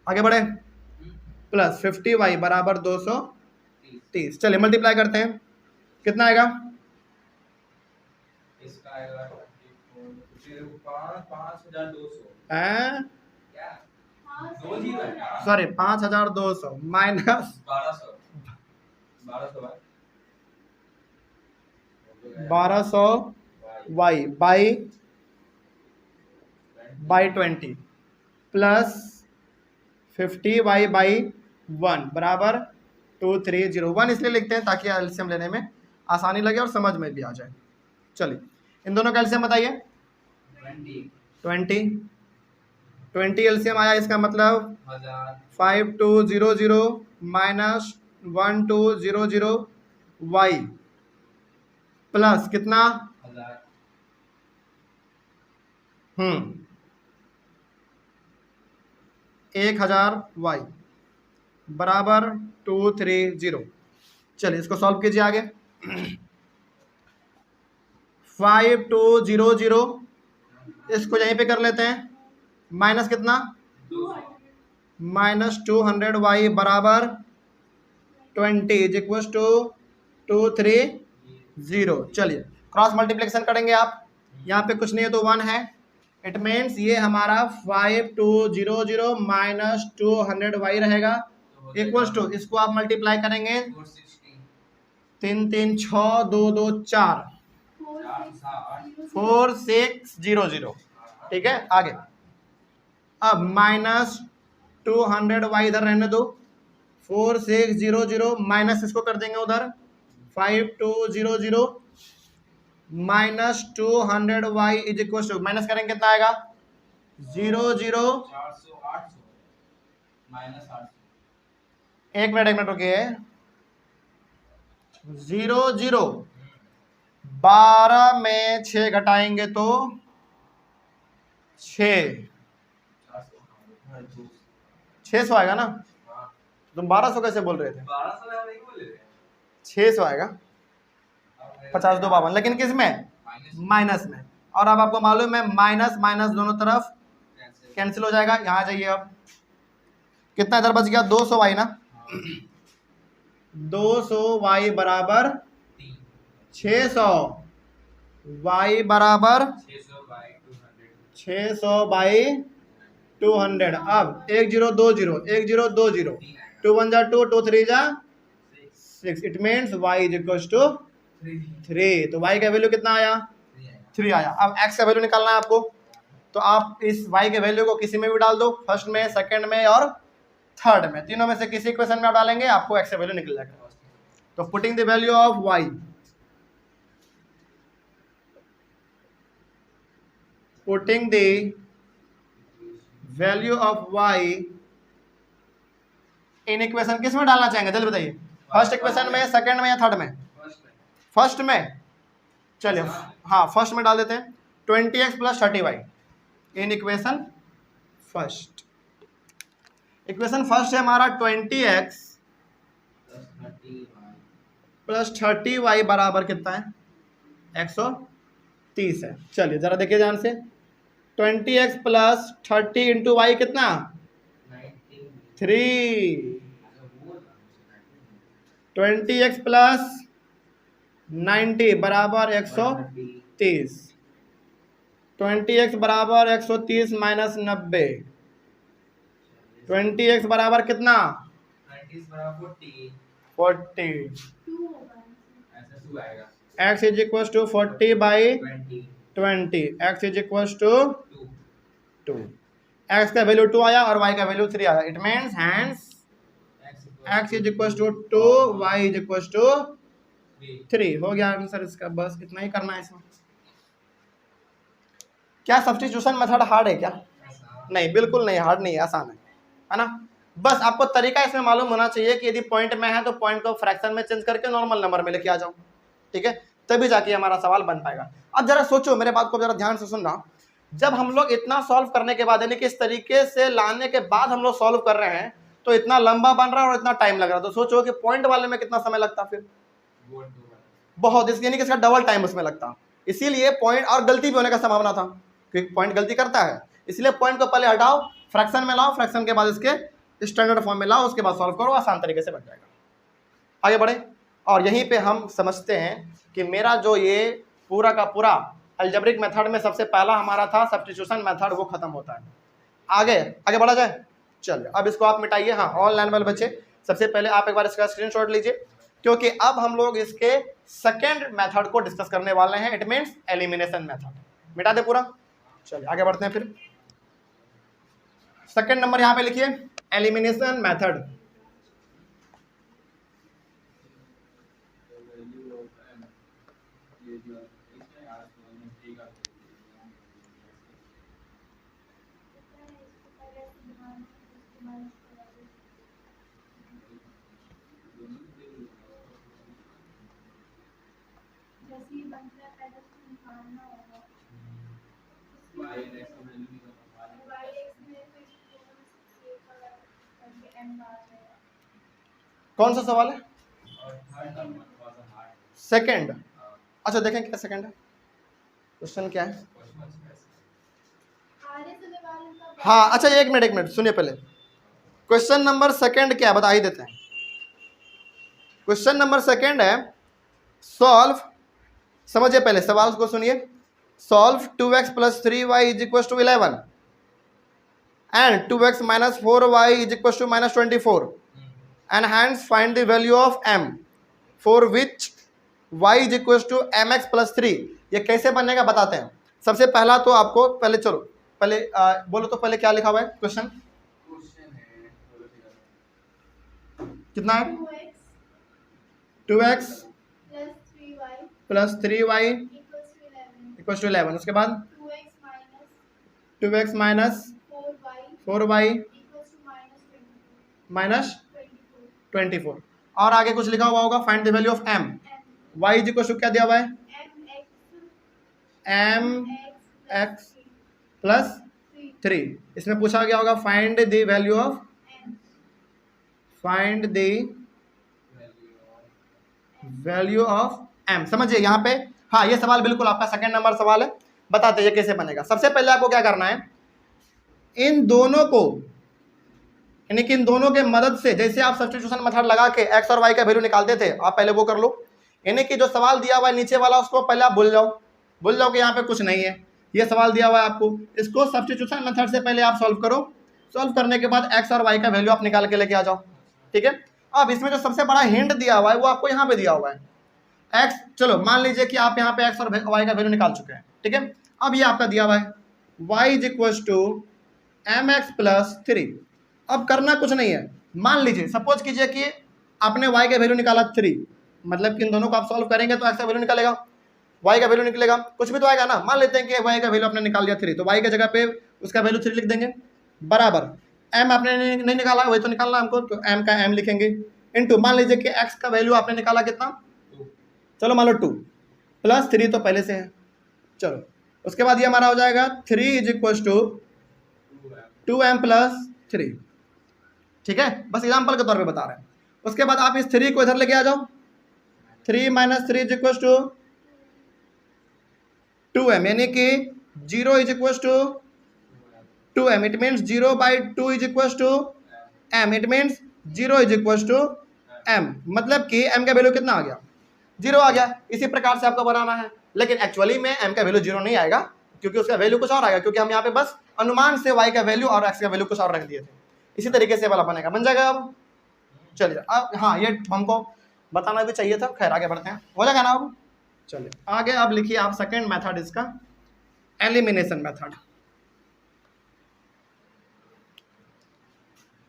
आगे बढ़े, प्लस 50y बराबर 230। चलिए मल्टीप्लाई करते हैं, कितना आएगा? इसका आएगा 5200 हैं? क्या 20 है ना? Sorry 5200 minus 1200y by 20 plus 50y/1 बराबर 2301, इसलिए लिखते हैं ताकि एलसीएम लेने में आसानी लगे और समझ में भी आ जाए। चलिए इन दोनों का एलसीएम बताइए। 20 20 एलसीएम आया, इसका मतलब 5200 माइनस 1200 वाई प्लस कितना 1000 वाई बराबर 230। चलिए इसको सॉल्व कीजिए आगे। 5200 इसको यहीं पे कर लेते हैं, माइनस कितना माइनस 200 वाई बराबर 20 इज इक्वल टू 230। चलिए क्रॉस मल्टीप्लिकेशन करेंगे आप, यहाँ पे कुछ नहीं है तो 1 है, इट मीन्स ये हमारा 5200 माइनस 200 वाई रहेगा इक्वल्स टू, इसको आप मल्टीप्लाई करेंगे 3 3 6 2 2 4 4600। ठीक है आगे, अब माइनस 200 वाई इधर रहने दो, 4600 माइनस इसको कर देंगे उधर 5200 minus 200 Y is equal to, minus करेंगे कितना आएगा 00 एक मिनट रुकिए 00 12 में 6 घटाएंगे तो 600 आएगा ना, तुम 1200 कैसे बोल रहे थे, 600 आएगा 50 2 52, लेकिन किस में माइनस में, और अब आपको मालूम है माइनस माइनस दोनों तरफ कैंसिल हो जाएगा। यहाँ जाइए, अब कितना इधर बच गया 200 वाई ना, 200 वाई बराबर 600 वाई बराबर 600 बाई 200। अब 1020 1020 2 1 जा 2 2 3 जा 6, it means y is equal to 3। तो y का वैल्यू कितना आया 3 आया। अब x का वैल्यू निकालना है आपको, तो आप इस y के वैल्यू को किसी में भी डाल दो, फर्स्ट में सेकंड में और थर्ड में, तीनों में से किसी इक्वेशन में आप डालेंगे आपको x का वैल्यू निकल जाएगा। तो putting the value of y, putting the value of y in equation किस में डालना चाहेंगे जल्दी बताइए, फर्स्ट इक्वेशन में, सेकंड में या थर्ड में, फर्स्ट में। चलिए हाँ फर्स्ट में डाल देते हैं 20x प्लस 30y इन इक्वेशन फर्स्ट। इक्वेशन फर्स्ट है हमारा 20x प्लस 30y बराबर कितना है 130 है। चलिए जरा देखिए ध्यान से, 20x प्लस 30 इंटू वाई कितना 3, 20x प्लस 90 बराबर 130, 20x बराबर 130 माइनस 90, 20x बराबर कितना 40, x is equal to 40 by 20, x is equal to 2, x का वैल्यू 2 आया और y का वैल्यू 3 आया, it means hence x is equal to 2 y is equal to 3। हो गया आंसर इसका, बस इतना ही करना है इसमें। क्या सब्स्टिट्यूशन मेथड हार्ड है क्या, नहीं बिल्कुल नहीं, हार्ड नहीं है, आसान है ना। बस आपको तरीका इसमें मालूम होना चाहिए कि यदि पॉइंट में है तो पॉइंट को फ्रैक्शन में चेंज करके नॉर्मल नंबर में लेके आ जाओ, ठीक है, तभी जाके हमारा सवाल बन पाएगा। अब जरा सोचो, मेरे बात को जरा ध्यान से सुनना, जब हम लोग इतना सॉल्व करने के बाद, यानी कि इस तरीके से लाने के बाद हम लोग सॉल्व कर रहे हैं, तो इतना लंबा बन रहा है और इतना टाइम लग रहा है, तो सोचो कि पॉइंट वाले में कितना समय लगता, फिर बहुत, यानी कि इसका डबल टाइम उसमें लगता। इसीलिए पॉइंट, और गलती भी होने का संभावना था क्योंकि पॉइंट गलती करता है, इसलिए पॉइंट को पहले हटाओ, फ्रैक्शन में लाओ, फ्रैक्शन के बाद इसके स्टैंडर्ड फॉर्म में लाओ, उसके बाद सॉल्व करो, आसान तरीके से बन जाएगा। आगे बढ़े, और यहीं पे हम समझते हैं कि मेरा जो ये पूरा का पूरा अलजेब्रिक मेथड में सबसे पहला हमारा था सब्स्टिट्यूशन मेथड, वो खत्म होता है। आगे बढ़ा जाए। चलिए अब इसको आप मिटाइए। हाँ ऑनलाइन वाले बच्चे, सबसे पहले आप एक बार इसका स्क्रीनशॉट लीजिए, क्योंकि अब हम लोग इसके सेकेंड मेथड को डिस्कस करने वाले हैं, इट मीन्स एलिमिनेशन मेथड। मिटा दे पूरा। चलिए आगे बढ़ते हैं फिर। सेकेंड नंबर यहाँ पे लिखिए, एलिमिनेशन मेथड। कौन सा सवाल है? सेकंड। अच्छा देखें क्या सेकंड है, क्वेश्चन क्या है। हाँ अच्छा एक मिनट सुनिए पहले, क्वेश्चन नंबर सेकंड क्या है बता ही देते हैं। क्वेश्चन नंबर सेकंड है सॉल्व, समझिए पहले सवाल को सुनिए। Solve 2x + 3y = 11 and 2x - 4y = -24 and hence find the value of m for which y = mx + 3। ये कैसे बनेगा बताते हैं। सबसे पहला तो आपको पहले चलो पहले बोलो तो पहले क्या लिखा हुआ है क्वेश्चन कितना है? 2x + 3y = 11। उसके बाद 2x - 4y -24 और आगे कुछ लिखा हुआ होगा find the value of m। y = क्या दिया हुआ है? mx + 3। इसमें पूछा गया होगा find the value of m। समझिए यहाँ पे हाँ ये सवाल बिल्कुल आपका सेकंड नंबर सवाल है। बताते ये कैसे बनेगा। सबसे पहले आपको क्या करना है, इन दोनों को यानी कि इन दोनों के मदद से जैसे आप सब्स्टिट्यूशन मेथड लगा के x और y का वैल्यू निकालते थे आप पहले वो कर लो। यानी कि जो सवाल दिया हुआ है नीचे वाला उसको पहले आप भूल जाओ कि यहाँ पे कुछ नहीं है, ये सवाल दिया हुआ है आपको, इसको सब्स्टिट्यूशन मेथड से पहले आप सॉल्व करो। सॉल्व करने के बाद x और y का वैल्यू आप निकाल के लेके आ जाओ। ठीक है, अब इसमें जो सबसे बड़ा हिंट दिया हुआ है वो आपको यहाँ पे दिया हुआ है x। चलो मान लीजिए कि आप यहाँ पे x और y का वैल्यू निकाल चुके हैं। ठीक है, अब ये आपका दिया हुआ है y = mx + 3। अब करना कुछ नहीं है, मान लीजिए सपोज कीजिए कि आपने y का वैल्यू निकाला 3, मतलब कि इन दोनों को आप सॉल्व करेंगे तो x का वैल्यू निकलेगा, y का वैल्यू निकलेगा, कुछ भी तो आएगा ना। मान लेते हैं कि y का वैल्यू आपने निकाल लिया 3, तो y की जगह पे उसका वैल्यू 3 लिख देंगे बराबर m आपने नहीं निकाला वही तो निकालना हमको, तो m का m लिखेंगे इनटू मान लीजिए कि x का वैल्यू आपने निकाला कितना, चलो मान लो 2 + 3 तो पहले से है। चलो उसके बाद ये हमारा हो जाएगा 3 = 2m + 3। ठीक है, बस एग्जाम्पल के तौर पे बता रहे हैं। उसके बाद आप इस 3 को इधर लेके आ जाओ, 3 - 3 = 2m यानी कि 0 = 2m। It means 0/2 = m। It means 0 = m, मतलब कि m का वैल्यू कितना आ गया, 0 आ गया। इसी प्रकार से आपको बनाना है, लेकिन एक्चुअली में m का वैल्यू 0 नहीं आएगा क्योंकि उसका वैल्यू कुछ और आएगा, क्योंकि हम यहाँ पे बस अनुमान से y का वैल्यू और x का वैल्यू कुछ और रख दिए थे। इसी तरीके से वाला बनेगा, बन जाएगा। अब चलिए अब हाँ ये हमको बताना भी चाहिए था, खैर आगे बढ़ते हैं, हो जाएगा ना। अब चलिए आगे अब लिखिए आप सेकंड मेथड इसका एलिमिनेशन मेथड।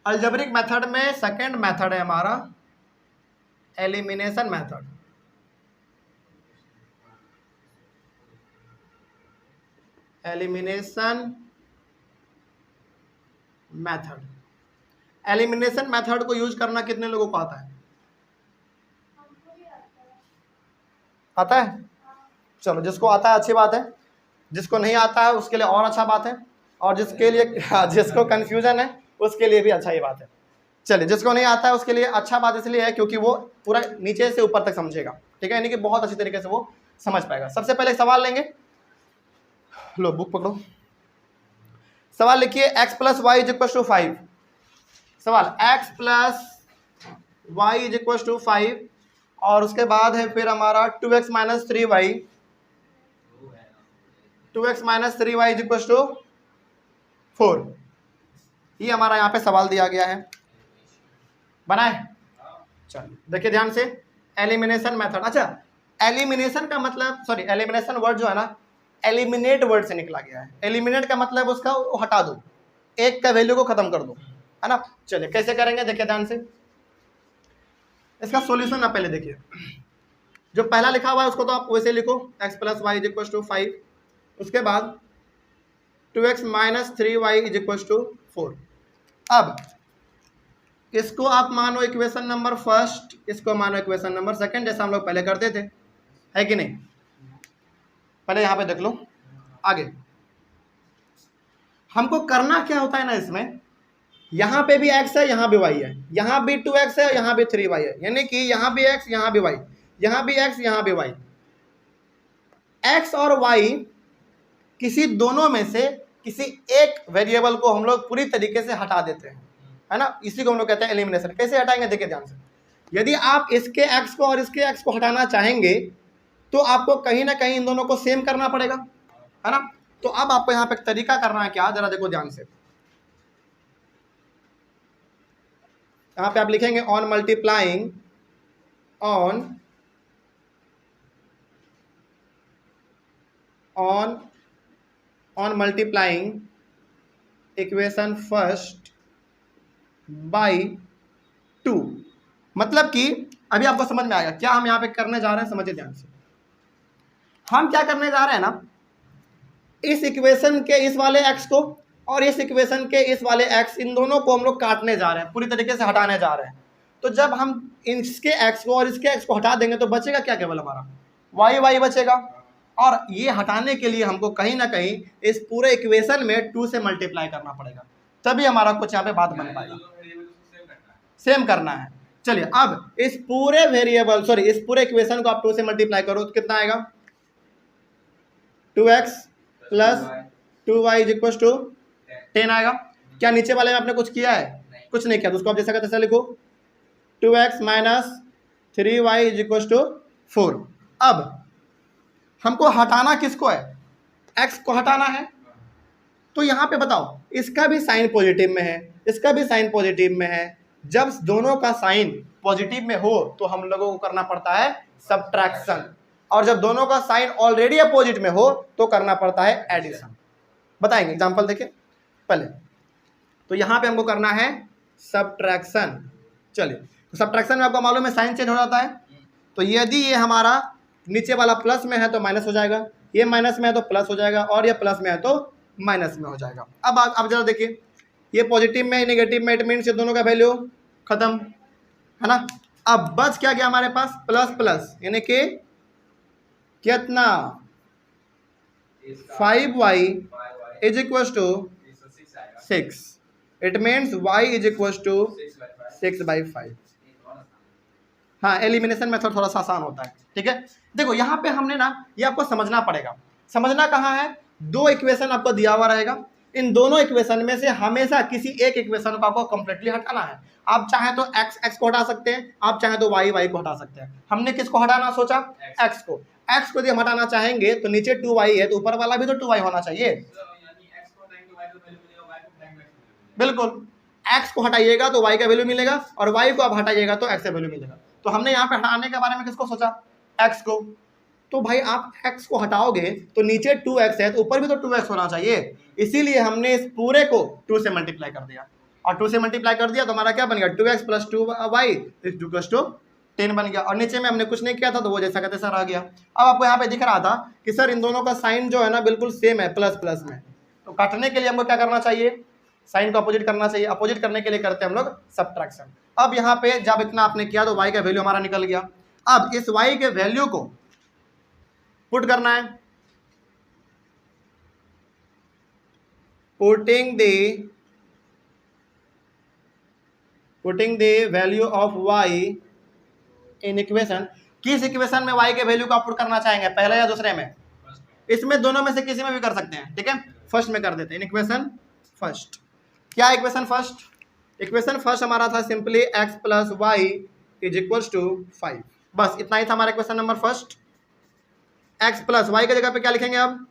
अलजेब्रिक मेथड में सेकंड मेथड है हमारा elimination method. Elimination method, elimination method को यूज करना कितने लोगों को आता है? आता है? चलो जिसको आता है अच्छी बात है, जिसको नहीं आता है उसके लिए और अच्छा बात है, और जिसके लिए जिसको कंफ्यूजन है उसके लिए भी अच्छा ही बात है। चलिए जिसको नहीं आता है उसके लिए अच्छा बात इसलिए है क्योंकि वो पूरा नीचे से ऊपर तक समझेगा। ठीक है, यानी कि बहुत अच्छी तरीके से वो समझ पाएगा। सबसे पहले सवाल लेंगे, लो बुक पकड़ो, सवाल लिखिए x + y = 5। सवाल x + y = 5 और उसके बाद है फिर हमारा 2x - 3y, 2x - 3y = 4। ये हमारा यहाँ पे सवाल दिया गया है, बनाए। चलिए देखिए ध्यान से, एलिमिनेशन मेथड। अच्छा एलिमिनेशन का मतलब, सॉरी एलिमिनेशन वर्ड जो है ना एलिमिनेट वर्ड से निकला गया है। एलिमिनेट का मतलब उसका वो हटा दो, एक का वैल्यू को खत्म कर दो, है ना। चलिए कैसे करेंगे देखिए ध्यान से, इसका सॉल्यूशन आप पहले देखिए। जो पहला लिखा हुआ है उसको तो आप वैसे लिखो x + y = 5, उसके बाद 2x - 3y = 4। अब इसको आप मानो इक्वेशन नंबर फर्स्ट, इसको मानो इक्वेशन नंबर सेकंड, जैसा हम लोग पहले करते थे, है कि नहीं। पहले यहाँ पे देख लो आगे, हमको करना क्या होता है ना, इसमें यहाँ पे भी x है, यहाँ भी y है, यहाँ भी 2x है, यहाँ भी 3y है, यानी कि यहाँ भी x, यहाँ भी y, यहाँ भी x, यहाँ भी y। x और y किसी दोनों में से किसी एक वेरिएबल को हम लोग पूरी तरीके से हटा देते हैं, है ना, इसी को हम लोग कहते हैं एलिमिनेशन। कैसे हटाएंगे देखिए ध्यान से। यदि आप इसके x को और इसके x को हटाना चाहेंगे तो आपको कहीं ना कहीं इन दोनों को सेम करना पड़ेगा, है ना। तो अब आपको यहाँ पे एक तरीका करना है, क्या, जरा देखो ध्यान से। यहाँ पे आप लिखेंगे on multiplying on multiplying equation first by 2। मतलब कि अभी आपको समझ में आएगा क्या हम यहाँ पे करने जा रहे हैं, समझिए ध्यान से। हम क्या करने जा रहे हैं ना, इस इक्वेशन के इस वाले x को और इस इक्वेशन के इस वाले x, इन दोनों को हम लोग काटने जा रहे हैं, पूरी तरीके से हटाने जा रहे हैं। तो जब हम इसके x को और इसके x को हटा देंगे तो बचेगा क्या, केवल हमारा y बचेगा। और ये हटाने के लिए हमको कहीं ना कहीं इस पूरे इक्वेशन में 2 से मल्टीप्लाई करना पड़ेगा, तभी हमारा कुछ यहाँ पे बात बन पाएगा। सेम करना है। चलिए अब इस पूरे वेरिएबल इस पूरे इक्वेशन को आप 2 से मल्टीप्लाई करो तो कितना आएगा, 2x plus 2y is equal to 10 आएगा। क्या नीचे वाले में आपने कुछ किया है? कुछ नहीं किया, तो उसको आप जैसा का तैसा लिखो, 2x minus 3y is equal to 4। अब हमको हटाना किसको है, x को हटाना है। तो यहाँ पे बताओ, इसका भी साइन पॉजिटिव में है, इसका भी साइन पॉजिटिव में है। जब दोनों का साइन पॉजिटिव में हो तो हम लोगों को करना पड़ता है सब्ट्रैक्शन, और जब दोनों का साइन ऑलरेडी अपोजिट में हो तो करना पड़ता है एडिशन। बताएंगे एग्जांपल देखिए पहले। तो यहाँ पे हमको करना है सब्ट्रैक्शन। चलिए, तो सब्ट्रैक्शन में आपको मालूम है साइन चेंज हो जाता है। तो यदि ये हमारा नीचे वाला प्लस में है तो माइनस हो जाएगा, ये माइनस में है तो प्लस हो जाएगा, और ये प्लस में है तो माइनस में हो जाएगा। अब जरा देखिए, ये पॉजिटिव में नेगेटिव में, इट मीन्स ये दोनों का वैल्यू खत्म, है ना। अब बच क्या गया हमारे पास, प्लस प्लस, यानी कि कितना, 5y is equal to 6। It means y is equal to 6/5। हाँ, एलिमिनेशन मेथड थोड़ा सा आसान होता है, ठीक है। देखो यहाँ पे हमने ना, ये आपको समझना पड़ेगा। समझना कहाँ है, 2 इक्वेशन आपको दिया हुआ रहेगा, इन दोनों इक्वेशन में से हमेशा किसी एक इक्वेशन को आपको कंप्लीटली हटाना है। आप चाहे तो x को हटा सकते हैं, आप चाहे तो y को हटा सकते हैं। हमने किसको हटाना सोचा, x को। x को यदि हम हटाना चाहेंगे तो नीचे 2y है तो ऊपर वाला भी तो 2y होना चाहिए। बिल्कुल, x को हटाइएगा तो y का वैल्यू मिलेगा, और y को आप हटाइएगा तो x का वैल्यू मिलेगा। तो हमने यहाँ पे हटाने के बारे में किसको सोचा, x को। तो भाई आप x को हटाओगे तो नीचे 2x है तो ऊपर भी तो 2x होना चाहिए, इसीलिए हमने इस पूरे को 2 से मल्टीप्लाई कर दिया। और 2 से मल्टीप्लाई कर दिया तो हमारा क्या बन गया, 2x plus 2y equals to 10 बन गया। और नीचे में हमने कुछ नहीं किया था तो वो जैसा का तैसा रह गया। अब आपको यहाँ पे दिख रहा था कि सर इन दोनों का साइन जो है ना बिल्कुल सेम है, प्लस प्लस में। तो काटने के लिए हमको क्या करना चाहिए, साइन को अपोजिट करना चाहिए। अपोजिट करने के लिए करते हैं हम लोग सब्ट्रैक्शन। अब यहाँ पे जब इतना आपने किया तो y का वैल्यू हमारा निकल गया। अब इस y के वैल्यू को पुट करना है, putting the value of y in equation. किस इक्वेशन में y के वैल्यू को आप पुट करना चाहेंगे, पहले या दूसरे में? इसमें दोनों में से किसी में भी कर सकते हैं, ठीक है। फर्स्ट में कर देते हैं, इन इक्वेशन फर्स्ट। क्या इक्वेशन फर्स्ट? इक्वेशन फर्स्ट हमारा था simply x plus y is equal to 5। बस इतना ही था हमारा equation number first. x plus y की जगह पे क्या लिखेंगे अब,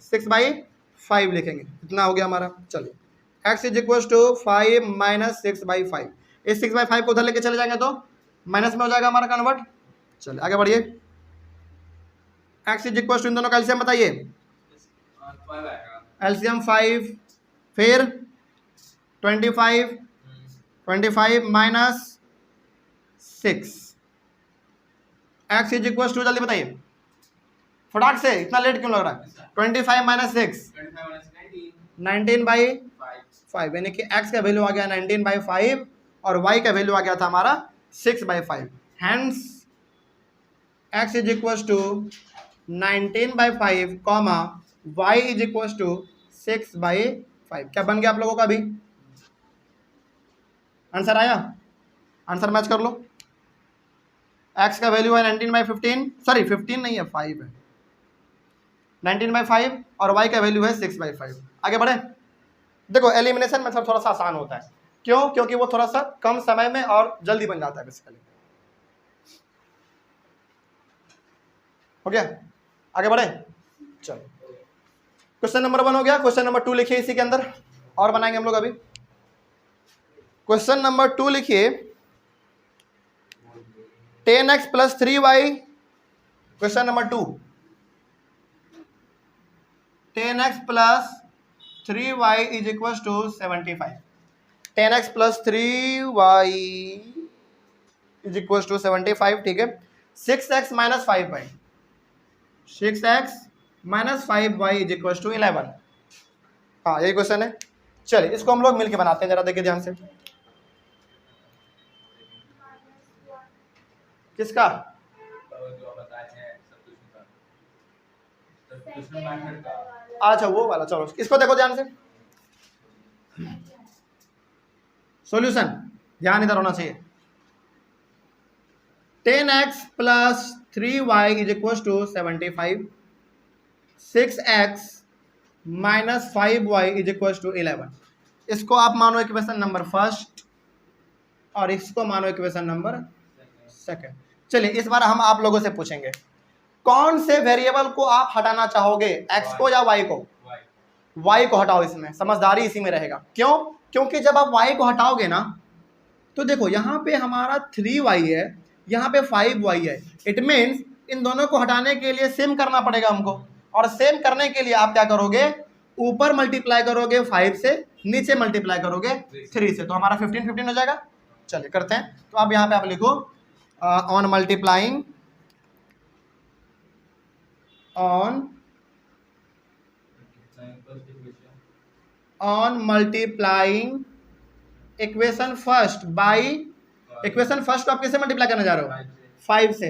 6/5 लिखेंगे। इतना हो गया हमारा। चलिए, x is equal to 5 minus 6/5। इस 6/5 को उधर लेके चले जाएंगे तो माइनस में हो जाएगा हमारा कन्वर्ट। चलिए आगे बढ़िए। x इज इक्वल टू, इन दोनों का एलसीएम बताइए। एलसीएम 5, फिर 25 minus 6। x is equal to, जल्दी बताइए फटाक से, इतना लेट क्यों लग रहा है? 25 माइनस 6 19/5, यानी कि x का वैल्यू आ गया 19/5 और y का वैल्यू आ गया था हमारा 6/5। Hence x is equal to 19/5 comma y is equal to 6/5। क्या बन गया आप लोगों का? अभी आंसर आया? आंसर मैच कर लो। x का वैल्यू है 19/15, सॉरी 15 नहीं है, 5 है, 19/5 और y का वैल्यू है 6/5। आगे बढ़े। देखो एलिमिनेशन मेथड थोड़ा सा आसान होता है, क्यों? क्योंकि वो थोड़ा सा कम समय में और जल्दी बन जाता है बेसिकली। हो गया? आगे बढ़े, चलो। क्वेश्चन नंबर 1 हो गया। क्वेश्चन नंबर 2 लिखिए इसी के अंदर, और बनाएंगे हम लोग अभी। क्वेश्चन नंबर 2 लिखिए 10x + 3y। Question number 2, 10x + 3y = 75। 10x + 3y = 75, ठीक है। 6x - 5y, 6x - 5y = 11। हाँ यही क्वेश्चन है। चलिए इसको हम लोग मिलके बनाते हैं, जरा देखिए ध्यान से। किसका? जो बताए हैं सबस्टिट्यूशन मेथड का। अच्छा वो वाला, चलो इसको देखो ध्यान से। सॉल्यूशन, ध्यान इधर होना चाहिए। 10x + 3y = 75, 6x - 5y = 11। इसको आप मानो इक्वेशन नंबर फर्स्ट और इसको मानो इक्वेशन नंबर सेकंड। चलिए इस बार हम आप लोगों से पूछेंगे, कौन से वेरिएबल को आप हटाना चाहोगे, x को या y को? y को हटाओ, इसमें समझदारी इसी में रहेगा। क्यों? क्योंकि जब आप y को हटाओगे ना, तो देखो यहाँ पे हमारा 3y है, यहाँ पे 5y है। इट मीन्स इन दोनों को हटाने के लिए सेम करना पड़ेगा हमको, और सेम करने के लिए आप क्या करोगे, ऊपर मल्टीप्लाई करोगे 5 से, नीचे मल्टीप्लाई करोगे 3 से, तो हमारा 15 हो जाएगा। चलिए करते हैं। तो अब यहाँ पे आप लिखो on multiplying, on multiplying equation first by, equation first को आप किससे मल्टीप्लाई करने जा रहे हो? 5 से।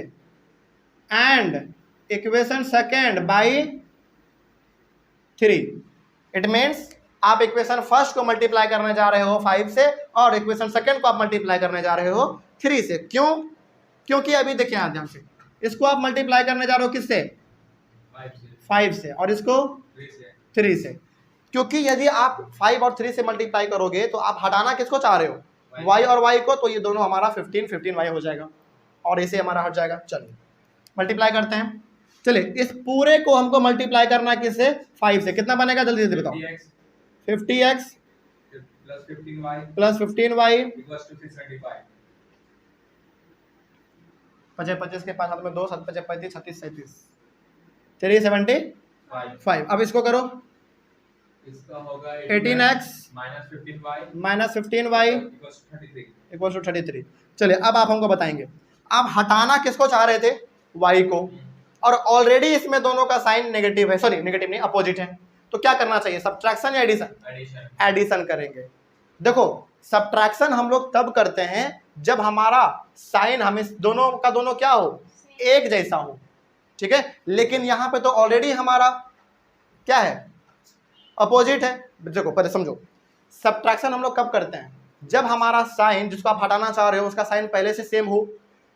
And equation second by 3। It means आप इक्वेशन फर्स्ट को मल्टीप्लाई करने जा रहे हो 5 से, और इक्वेशन सेकेंड को आप मल्टीप्लाई करने जा रहे हो 3 से। क्यों? क्योंकि अभी देखिए आप ध्यान से, इसको आप मल्टीप्लाई करने जा रहे हो किससे? 5 से, और इसको 3 से। क्योंकि यदि आप 5 और 3 से मल्टीप्लाई करोगे तो आप हटाना किसको चाह रहे हो? y और y को, तो ये दोनों हमारा 15y हो जाएगा, और इसे हमारा हट जाएगा। चलिए मल्टीप्लाई करते हैं। चलिए इस पूरे को हमको मल्टीप्लाई करना किससे? 5 से। कितना बनेगा जल्दी जल्दी बताओ? 50x + 15y = 25 के 5 हाथ में 2, 7 × 5 = 35, 36, 375। अब इसको करो, इसका होगा 18x - 15y = 33। चलिए अब आप हमको बताएंगे, आप हटाना किसको चाह रहे थे? y को, और ऑलरेडी इसमें दोनों का साइन नेगेटिव है, सॉरी नेगेटिव नहीं, अपोजिट है। तो क्या करना चाहिए, सब्ट्रैक्शन या एडिशन? एडिशन करेंगे। देखो सब्ट्रैक्शन हम लोग तब करते हैं जब हमारा साइन हम इस दोनों का दोनों क्या हो, एक जैसा हो, ठीक है। लेकिन यहाँ पे तो ऑलरेडी हमारा क्या है, अपोजिट है। देखो पहले समझो, सब्ट्रैक्शन हम लोग कब करते हैं, जब हमारा साइन जिसको आप हटाना चाह रहे हो उसका साइन पहले से सेम हो,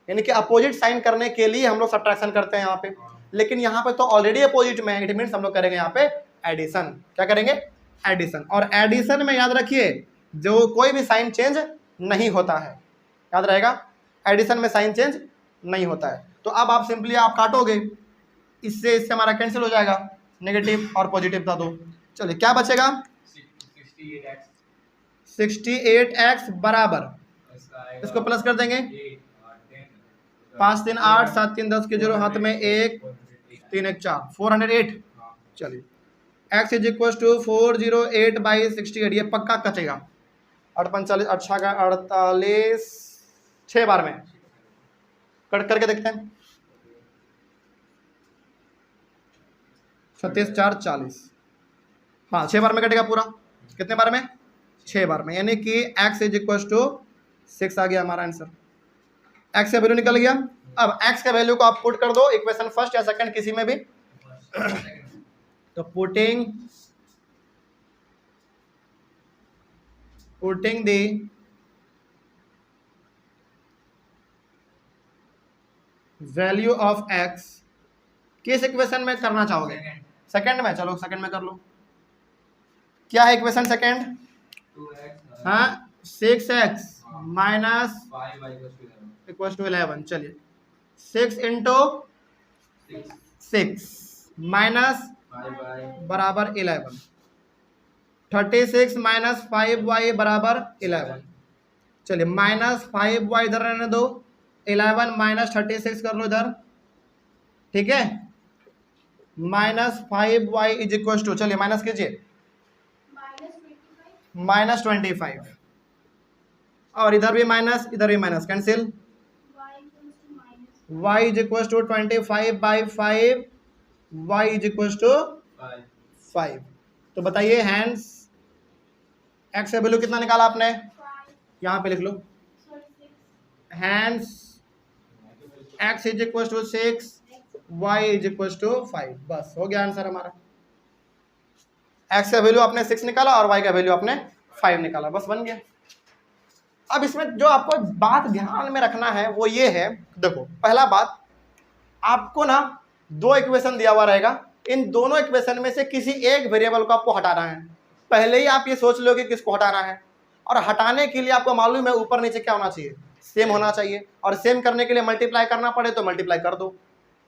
यानी कि अपोजिट साइन करने के लिए हम लोग सब्ट्रैक्शन करते हैं यहाँ पे। लेकिन यहाँ पे तो ऑलरेडी अपोजिट में है, इट मीन्स हम लोग करेंगे यहाँ पे एडिशन। क्या करेंगे? एडिशन। और एडिशन में याद रखिए जो कोई भी साइन चेंज नहीं होता है, याद रहेगा, एडिशन में साइन चेंज नहीं होता है। तो अब आप सिंपली आप काटोगे, इससे इससे हमारा कैंसिल हो जाएगा, नेगेटिव और पॉजिटिव था। तो चलिए क्या बचेगा? 68x बराबर, इसको प्लस कर देंगे, 5 3 8 7 3 10 के 0 हाथ में 1 3 1 4, 408। चलिए x = 408/68, ये पक्का कटेगा। 8 45 अच्छा का 48, 6 बार में कट करके देखते हैं। 36 4 40, हाँ 6 बार में कटेगा पूरा। कितने बार में? 6 बार में, यानी कि x = 6 आ गया हमारा आंसर। x का वैल्यू निकल गया। अब x का वैल्यू को आप पुट कर दो इक्वेशन फर्स्ट या सेकंड किसी में भी। तो putting putting the value of x किस इक्वेशन में करना चाहोगे? सेकंड में। चलो सेकंड में कर लो। क्या है इक्वेशन सेकंड? 2x हाँ 6x minus 5y equal to 11। चलिए 6 इंटू 6 माइनस 5y बराबर 11। 36 माइनस 5y बराबर 11। चलिए माइनस 5y इधर रहने दो, 11 माइनस 36 कर लो इधर, ठीक है। Minus 5y is equal to, चलिए माइनस कीजिए, -25 माइनस 25 और इधर भी माइनस इधर भी minus, cancel. y equals to minus y is equal to 25 by 5, y is equal to 5। तो बताइए हैंड्स x का वैल्यू कितना निकाला आपने? 5 यहाँ पे लिख लो, 36 hence x is equal to 6, y is equal to 5। बस हो गया आंसर हमारा। x का वैल्यू आपने 6 निकाला और y का वैल्यू आपने 5 निकाला, बस बन गया। अब इसमें जो आपको बात ध्यान में रखना है वो ये है, देखो पहला बात, आपको ना दो इक्वेशन दिया हुआ रहेगा, इन दोनों इक्वेशन में से किसी एक वेरिएबल को आपको हटाना है। पहले ही आप ये सोच लो कि किसको हटाना है, और हटाने के लिए आपको मालूम है ऊपर नीचे क्या होना चाहिए, सेम होना चाहिए, और सेम करने के लिए मल्टीप्लाई करना पड़े तो मल्टीप्लाई कर दो,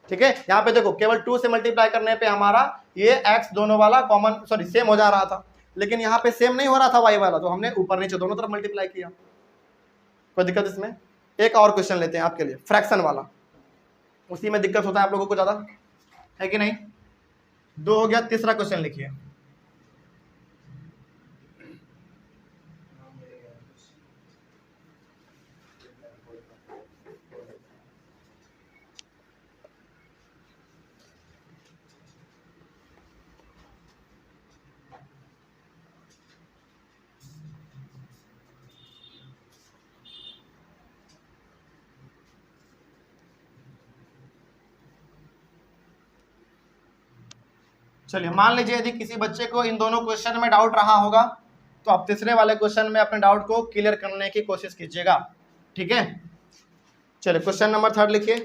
ठीक है। यहाँ पे देखो केवल 2 से मल्टीप्लाई करने पे हमारा ये x दोनों वाला कॉमन सॉरी सेम हो जा रहा था, लेकिन यहाँ पे सेम नहीं हो रहा था y वाला, तो हमने ऊपर नीचे दोनों तरफ मल्टीप्लाई किया। कोई दिक्कत इसमें? एक और क्वेश्चन लेते हैं आपके लिए, फ्रैक्शन वाला, उसी में दिक्कत होता है आप लोगों को ज़्यादा, है कि नहीं। 2 हो गया, तीसरा क्वेश्चन लिखिए। चलिए मान लीजिए यदि किसी बच्चे को इन दोनों क्वेश्चन में डाउट रहा होगा तो आप तीसरे वाले क्वेश्चन में अपने डाउट को क्लियर करने की कोशिश कीजिएगा, ठीक है। चलिए क्वेश्चन नंबर 3 लिखिए।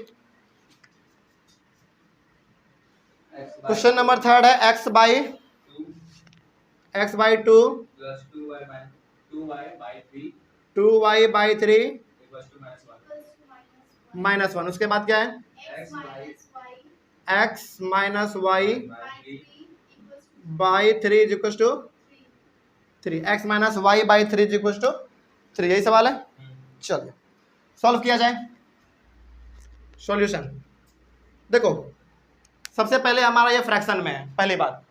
क्वेश्चन नंबर 3 है x by 2 plus 2y by 3 2y by 3 equals to -1. equals to minus 1। उसके बाद क्या है? x minus y x minus y by 3 equals to by 3 is equal to 3। x minus y by 3 is equal to 3, यही सवाल है। चलिए solve किया जाए। सॉल्यूशन देखो, सबसे पहले हमारा ये फ्रैक्शन में है। पहली बात,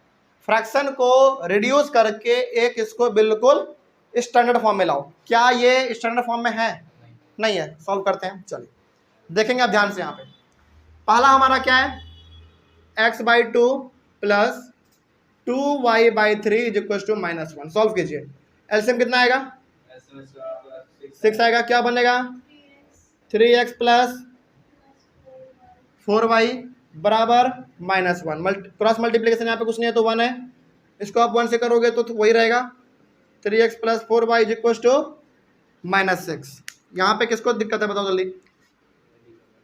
फ्रैक्शन को रिड्यूस करके एक इसको बिल्कुल स्टैंडर्ड फॉर्म में लाओ। क्या ये स्टैंडर्ड फॉर्म में है? नहीं है। सॉल्व करते हैं, चलिए देखेंगे आप ध्यान से। यहाँ पे पहला हमारा क्या है, x by 2 plus 2y by 3 is equal to -1। Solve कीजिए, एलसीएम कितना आएगा? 6 आएगा। क्या बनेगा? 3x प्लस 4y बराबर -1। क्रॉस मल्टीप्लिकेशन यहाँ पे कुछ नहीं है तो 1 है, इसको आप 1 से करोगे तो वही रहेगा। 3x plus 4y is equal to -6। यहाँ पे किसको दिक्कत है बताओ जल्दी?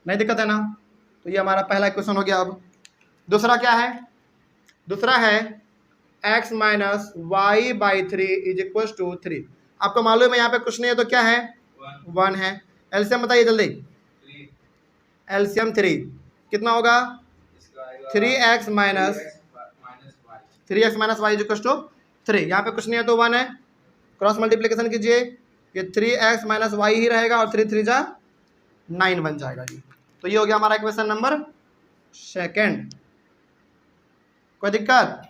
नहीं दिक्कत है ना? तो ये हमारा पहला क्वेश्चन हो गया। अब दूसरा क्या है? दूसरा है x minus y by 3 is equal to 3। आपको मालूम है यहाँ पे कुछ नहीं है तो क्या है? 1 है। एलसीएम बताइए जल्दी। एलसीएम 3 कितना होगा? 3x minus 3x minus y is equal to 3। यहाँ पे कुछ नहीं है तो 1 है। क्रॉस मल्टीप्लिकेशन कीजिए, ये 3x माइनस वाई ही रहेगा और 3 3 जा 9 बन जाएगा जी। तो ये हो गया हमारा इक्वेशन नंबर 2। कोई दिक्कत?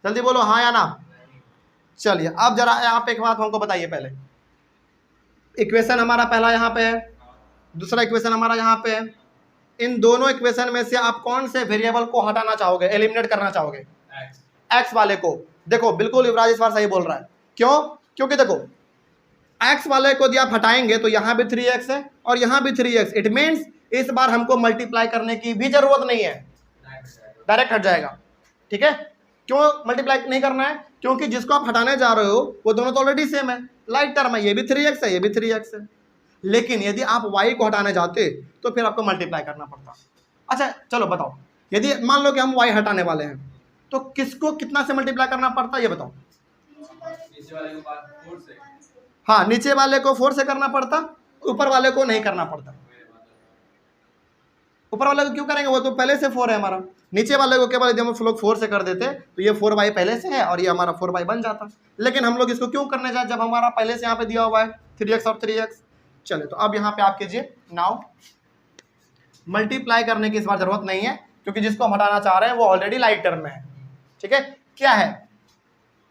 जल्दी बोलो हाँ या ना। चलिए अब जरा आप एक बात हमको बताइए। पहले इक्वेशन हमारा पहला यहाँ पे है, दूसरा इक्वेशन हमारा यहाँ पे है। इन दोनों इक्वेशन में से आप कौन से वेरिएबल को हटाना चाहोगे, एलिमिनेट करना चाहोगे? x वाले को। देखो बिल्कुल युवराज इस बार सही बोल रहा है। क्यों? क्योंकि देखो x वाले को यदि आप हटाएंगे तो यहाँ भी 3x है और यहाँ भी 3x। इट मीन्स इस बार हमको मल्टीप्लाई करने की भी जरूरत नहीं है, डायरेक्ट हट जाएगा, ठीक है। क्यों मल्टीप्लाई नहीं करना है? क्योंकि जिसको आप हटाने जा रहे हो वो दोनों तो ऑलरेडी सेम है, लाइक टर्म है, ये भी 3x है, ये भी 3x है। लेकिन यदि आप y को हटाने जाते तो फिर आपको मल्टीप्लाई करना पड़ता। अच्छा चलो बताओ, यदि मान लो कि हम y हटाने वाले हैं तो किसको कितना से मल्टीप्लाई करना पड़ता, ये बताओ। नीचे वाले को बात 4 से। हाँ, नीचे वाले को 4 से करना पड़ता, ऊपर वाले को नहीं करना पड़ता। ऊपर वाले को क्यों करेंगे, वो तो पहले से 4 है हमारा। नीचे वाले को केवल यदि हम लोग 4 से कर देते तो ये 4y पहले से है और ये हमारा 4y बन जाता। लेकिन हम लोग इसको क्यों करने जाए जब हमारा पहले से यहाँ पे दिया हुआ है 3x और 3x। चले तो अब यहाँ पे आप कीजिए, नाउ मल्टीप्लाई करने की इस बार जरूरत नहीं है क्योंकि जिसको हम हटाना चाह रहे हैं वो ऑलरेडी लाइक टर्म में है। ठीक है, क्या है,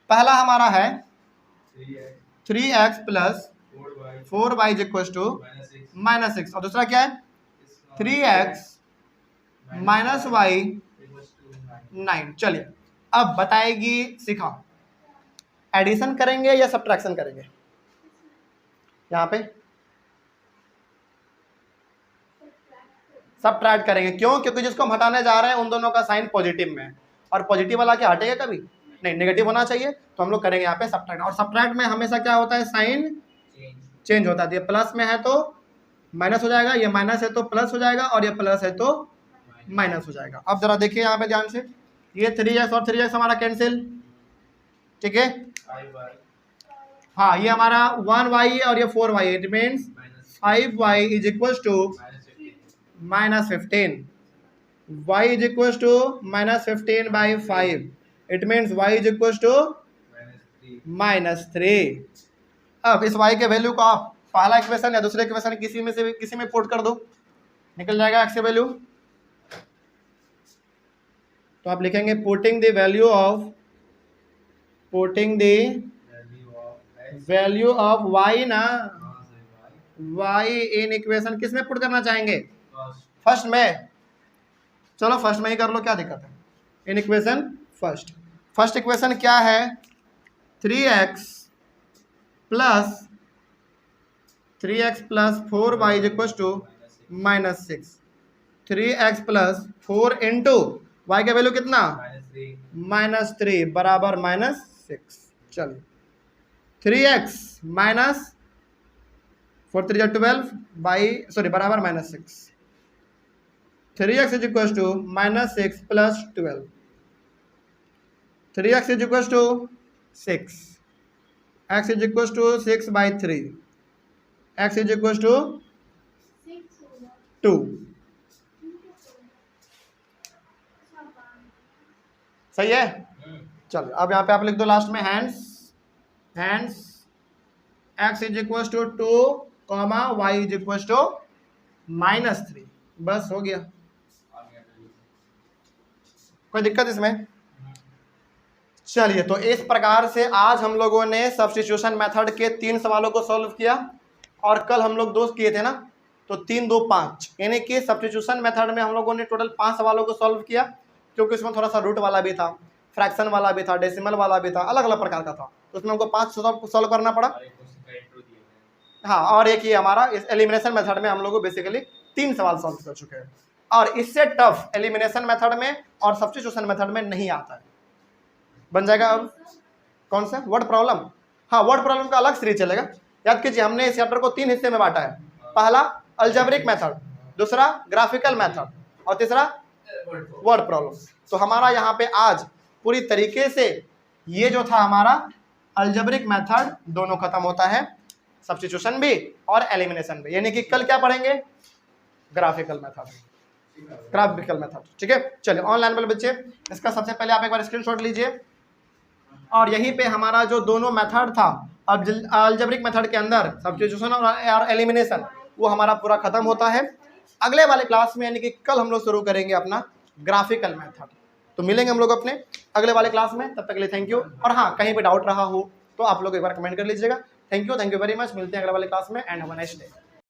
पहला हमारा है 3x plus 4y is equal to -6 और दूसरा क्या है 3x माइनस वाई 9। चलिए अब बताएगी शिखा, एडिशन करेंगे या सब्ट्रैक्शन करेंगे? यहाँ पे सब्ट्रैक्ट करेंगे। क्यों? क्योंकि जिसको हम हटाने जा रहे हैं उन दोनों का साइन पॉजिटिव में है और पॉजिटिव वाला क्या हटेगा कभी नहीं, नेगेटिव होना चाहिए, तो हम लोग करेंगे यहाँ पे सब्ट्रैक्ट। और सब्ट्रैक्ट में हमेशा क्या होता है, साइन चेंज होता है। ये प्लस में है तो माइनस हो जाएगा, ये माइनस है तो प्लस हो जाएगा और ये प्लस है तो माइनस हो जाएगा। अब जरा देखिए यहाँ पे ध्यान से, ये 3x और 3x हमारा कैंसिल, ठीक है। हाँ, ये हमारा 1y और ये 4y, it means 5y is equal to -15, y is equal to -15 by 5, it means y is equal to -3। अब इस y के वैल्यू को आप पहला इक्वेशन या दूसरे इक्वेशन किसी में पुट कर दो, निकल जाएगा x की वैल्यू। तो आप लिखेंगे putting the value of y ना, y इन इक्वेशन किस में पुट करना चाहेंगे, फर्स्ट में। चलो फर्स्ट में ही कर लो, क्या दिक्कत है। इन इक्वेशन फर्स्ट इक्वेशन क्या है, 3x plus 4y is equal to -6, 3x plus 4 into y का वैल्यू कितना -3 बराबर -6। चलिए 3x माइनस 4 3 12 बराबर -6, 3x is equal to -6 plus 12, 3x is equal to 6, x is equal to 6 by 3, x is equal to 2। सही है। चलो अब यहाँ पे आप लिख दो लास्ट में hence x is equal to 2, y is equal to -3, बस हो गया। कोई दिक्कत इसमें? चलिए तो इस प्रकार से आज हम लोगों ने सब्स्टिट्यूशन मेथड के 3 सवालों को सॉल्व किया और कल हम लोग 2 किए थे ना, तो 3 2 5, यानी कि सब्स्टिट्यूशन मेथड में हम लोगों ने टोटल 5 सवालों को सॉल्व किया, क्योंकि उसमें थोड़ा सा रूट वाला भी था, फ्रैक्शन वाला भी था, डेसिमल वाला भी था, अलग अलग प्रकार का था, तो उसमें हमको 5 सॉल्व करना पड़ा। हाँ, और एक ये हमारा इस एलिमिनेशन मेथड में हम लोग बेसिकली 3 सवाल सॉल्व कर चुके हैं, और इससे टफ एलिमिनेशन मेथड में और सब्स्टिट्यूशन मेथड में नहीं आता है। बन जाएगा अब कौन सा वर्ड प्रॉब्लम? हाँ, वर्ड प्रॉब्लम का अलग सीरीज चलेगा। याद कीजिए हमने इस चैप्टर को 3 हिस्से में बांटा है, पहला अलजेब्रिक मेथड, दूसरा ग्राफिकल मेथड और तीसरा वर्ड प्रॉब्लम। तो हमारा यहाँ पे आज पूरी तरीके से ये जो था हमारा अलजेब्रिक मेथड दोनों खत्म होता है, सब्स्टिट्यूशन भी और एलिमिनेशन भी, यानी कि कल क्या पढ़ेंगे, ग्राफिकल मेथड। ठीक है। चलिए ऑनलाइन वाले बच्चे इसका सबसे पहले आप एक बार स्क्रीनशॉट लीजिए, और यहीं पे हमारा जो दोनों मेथड था अब अलजेब्रिक मेथड के अंदर सब्स्टिट्यूशन और एलिमिनेशन, वो हमारा पूरा खत्म होता है। अगले वाले क्लास में यानी कि कल हम लोग शुरू करेंगे अपना ग्राफिकल मेथड। तो मिलेंगे हम लोग अपने अगले वाले क्लास में, तब तक के लिए थैंक यू। और हाँ, कहीं पे डाउट रहा हो तो आप लोग एक बार कमेंट कर लीजिएगा। Thank you very much. मिलते हैं अगले वाले क्लास में and have a nice day.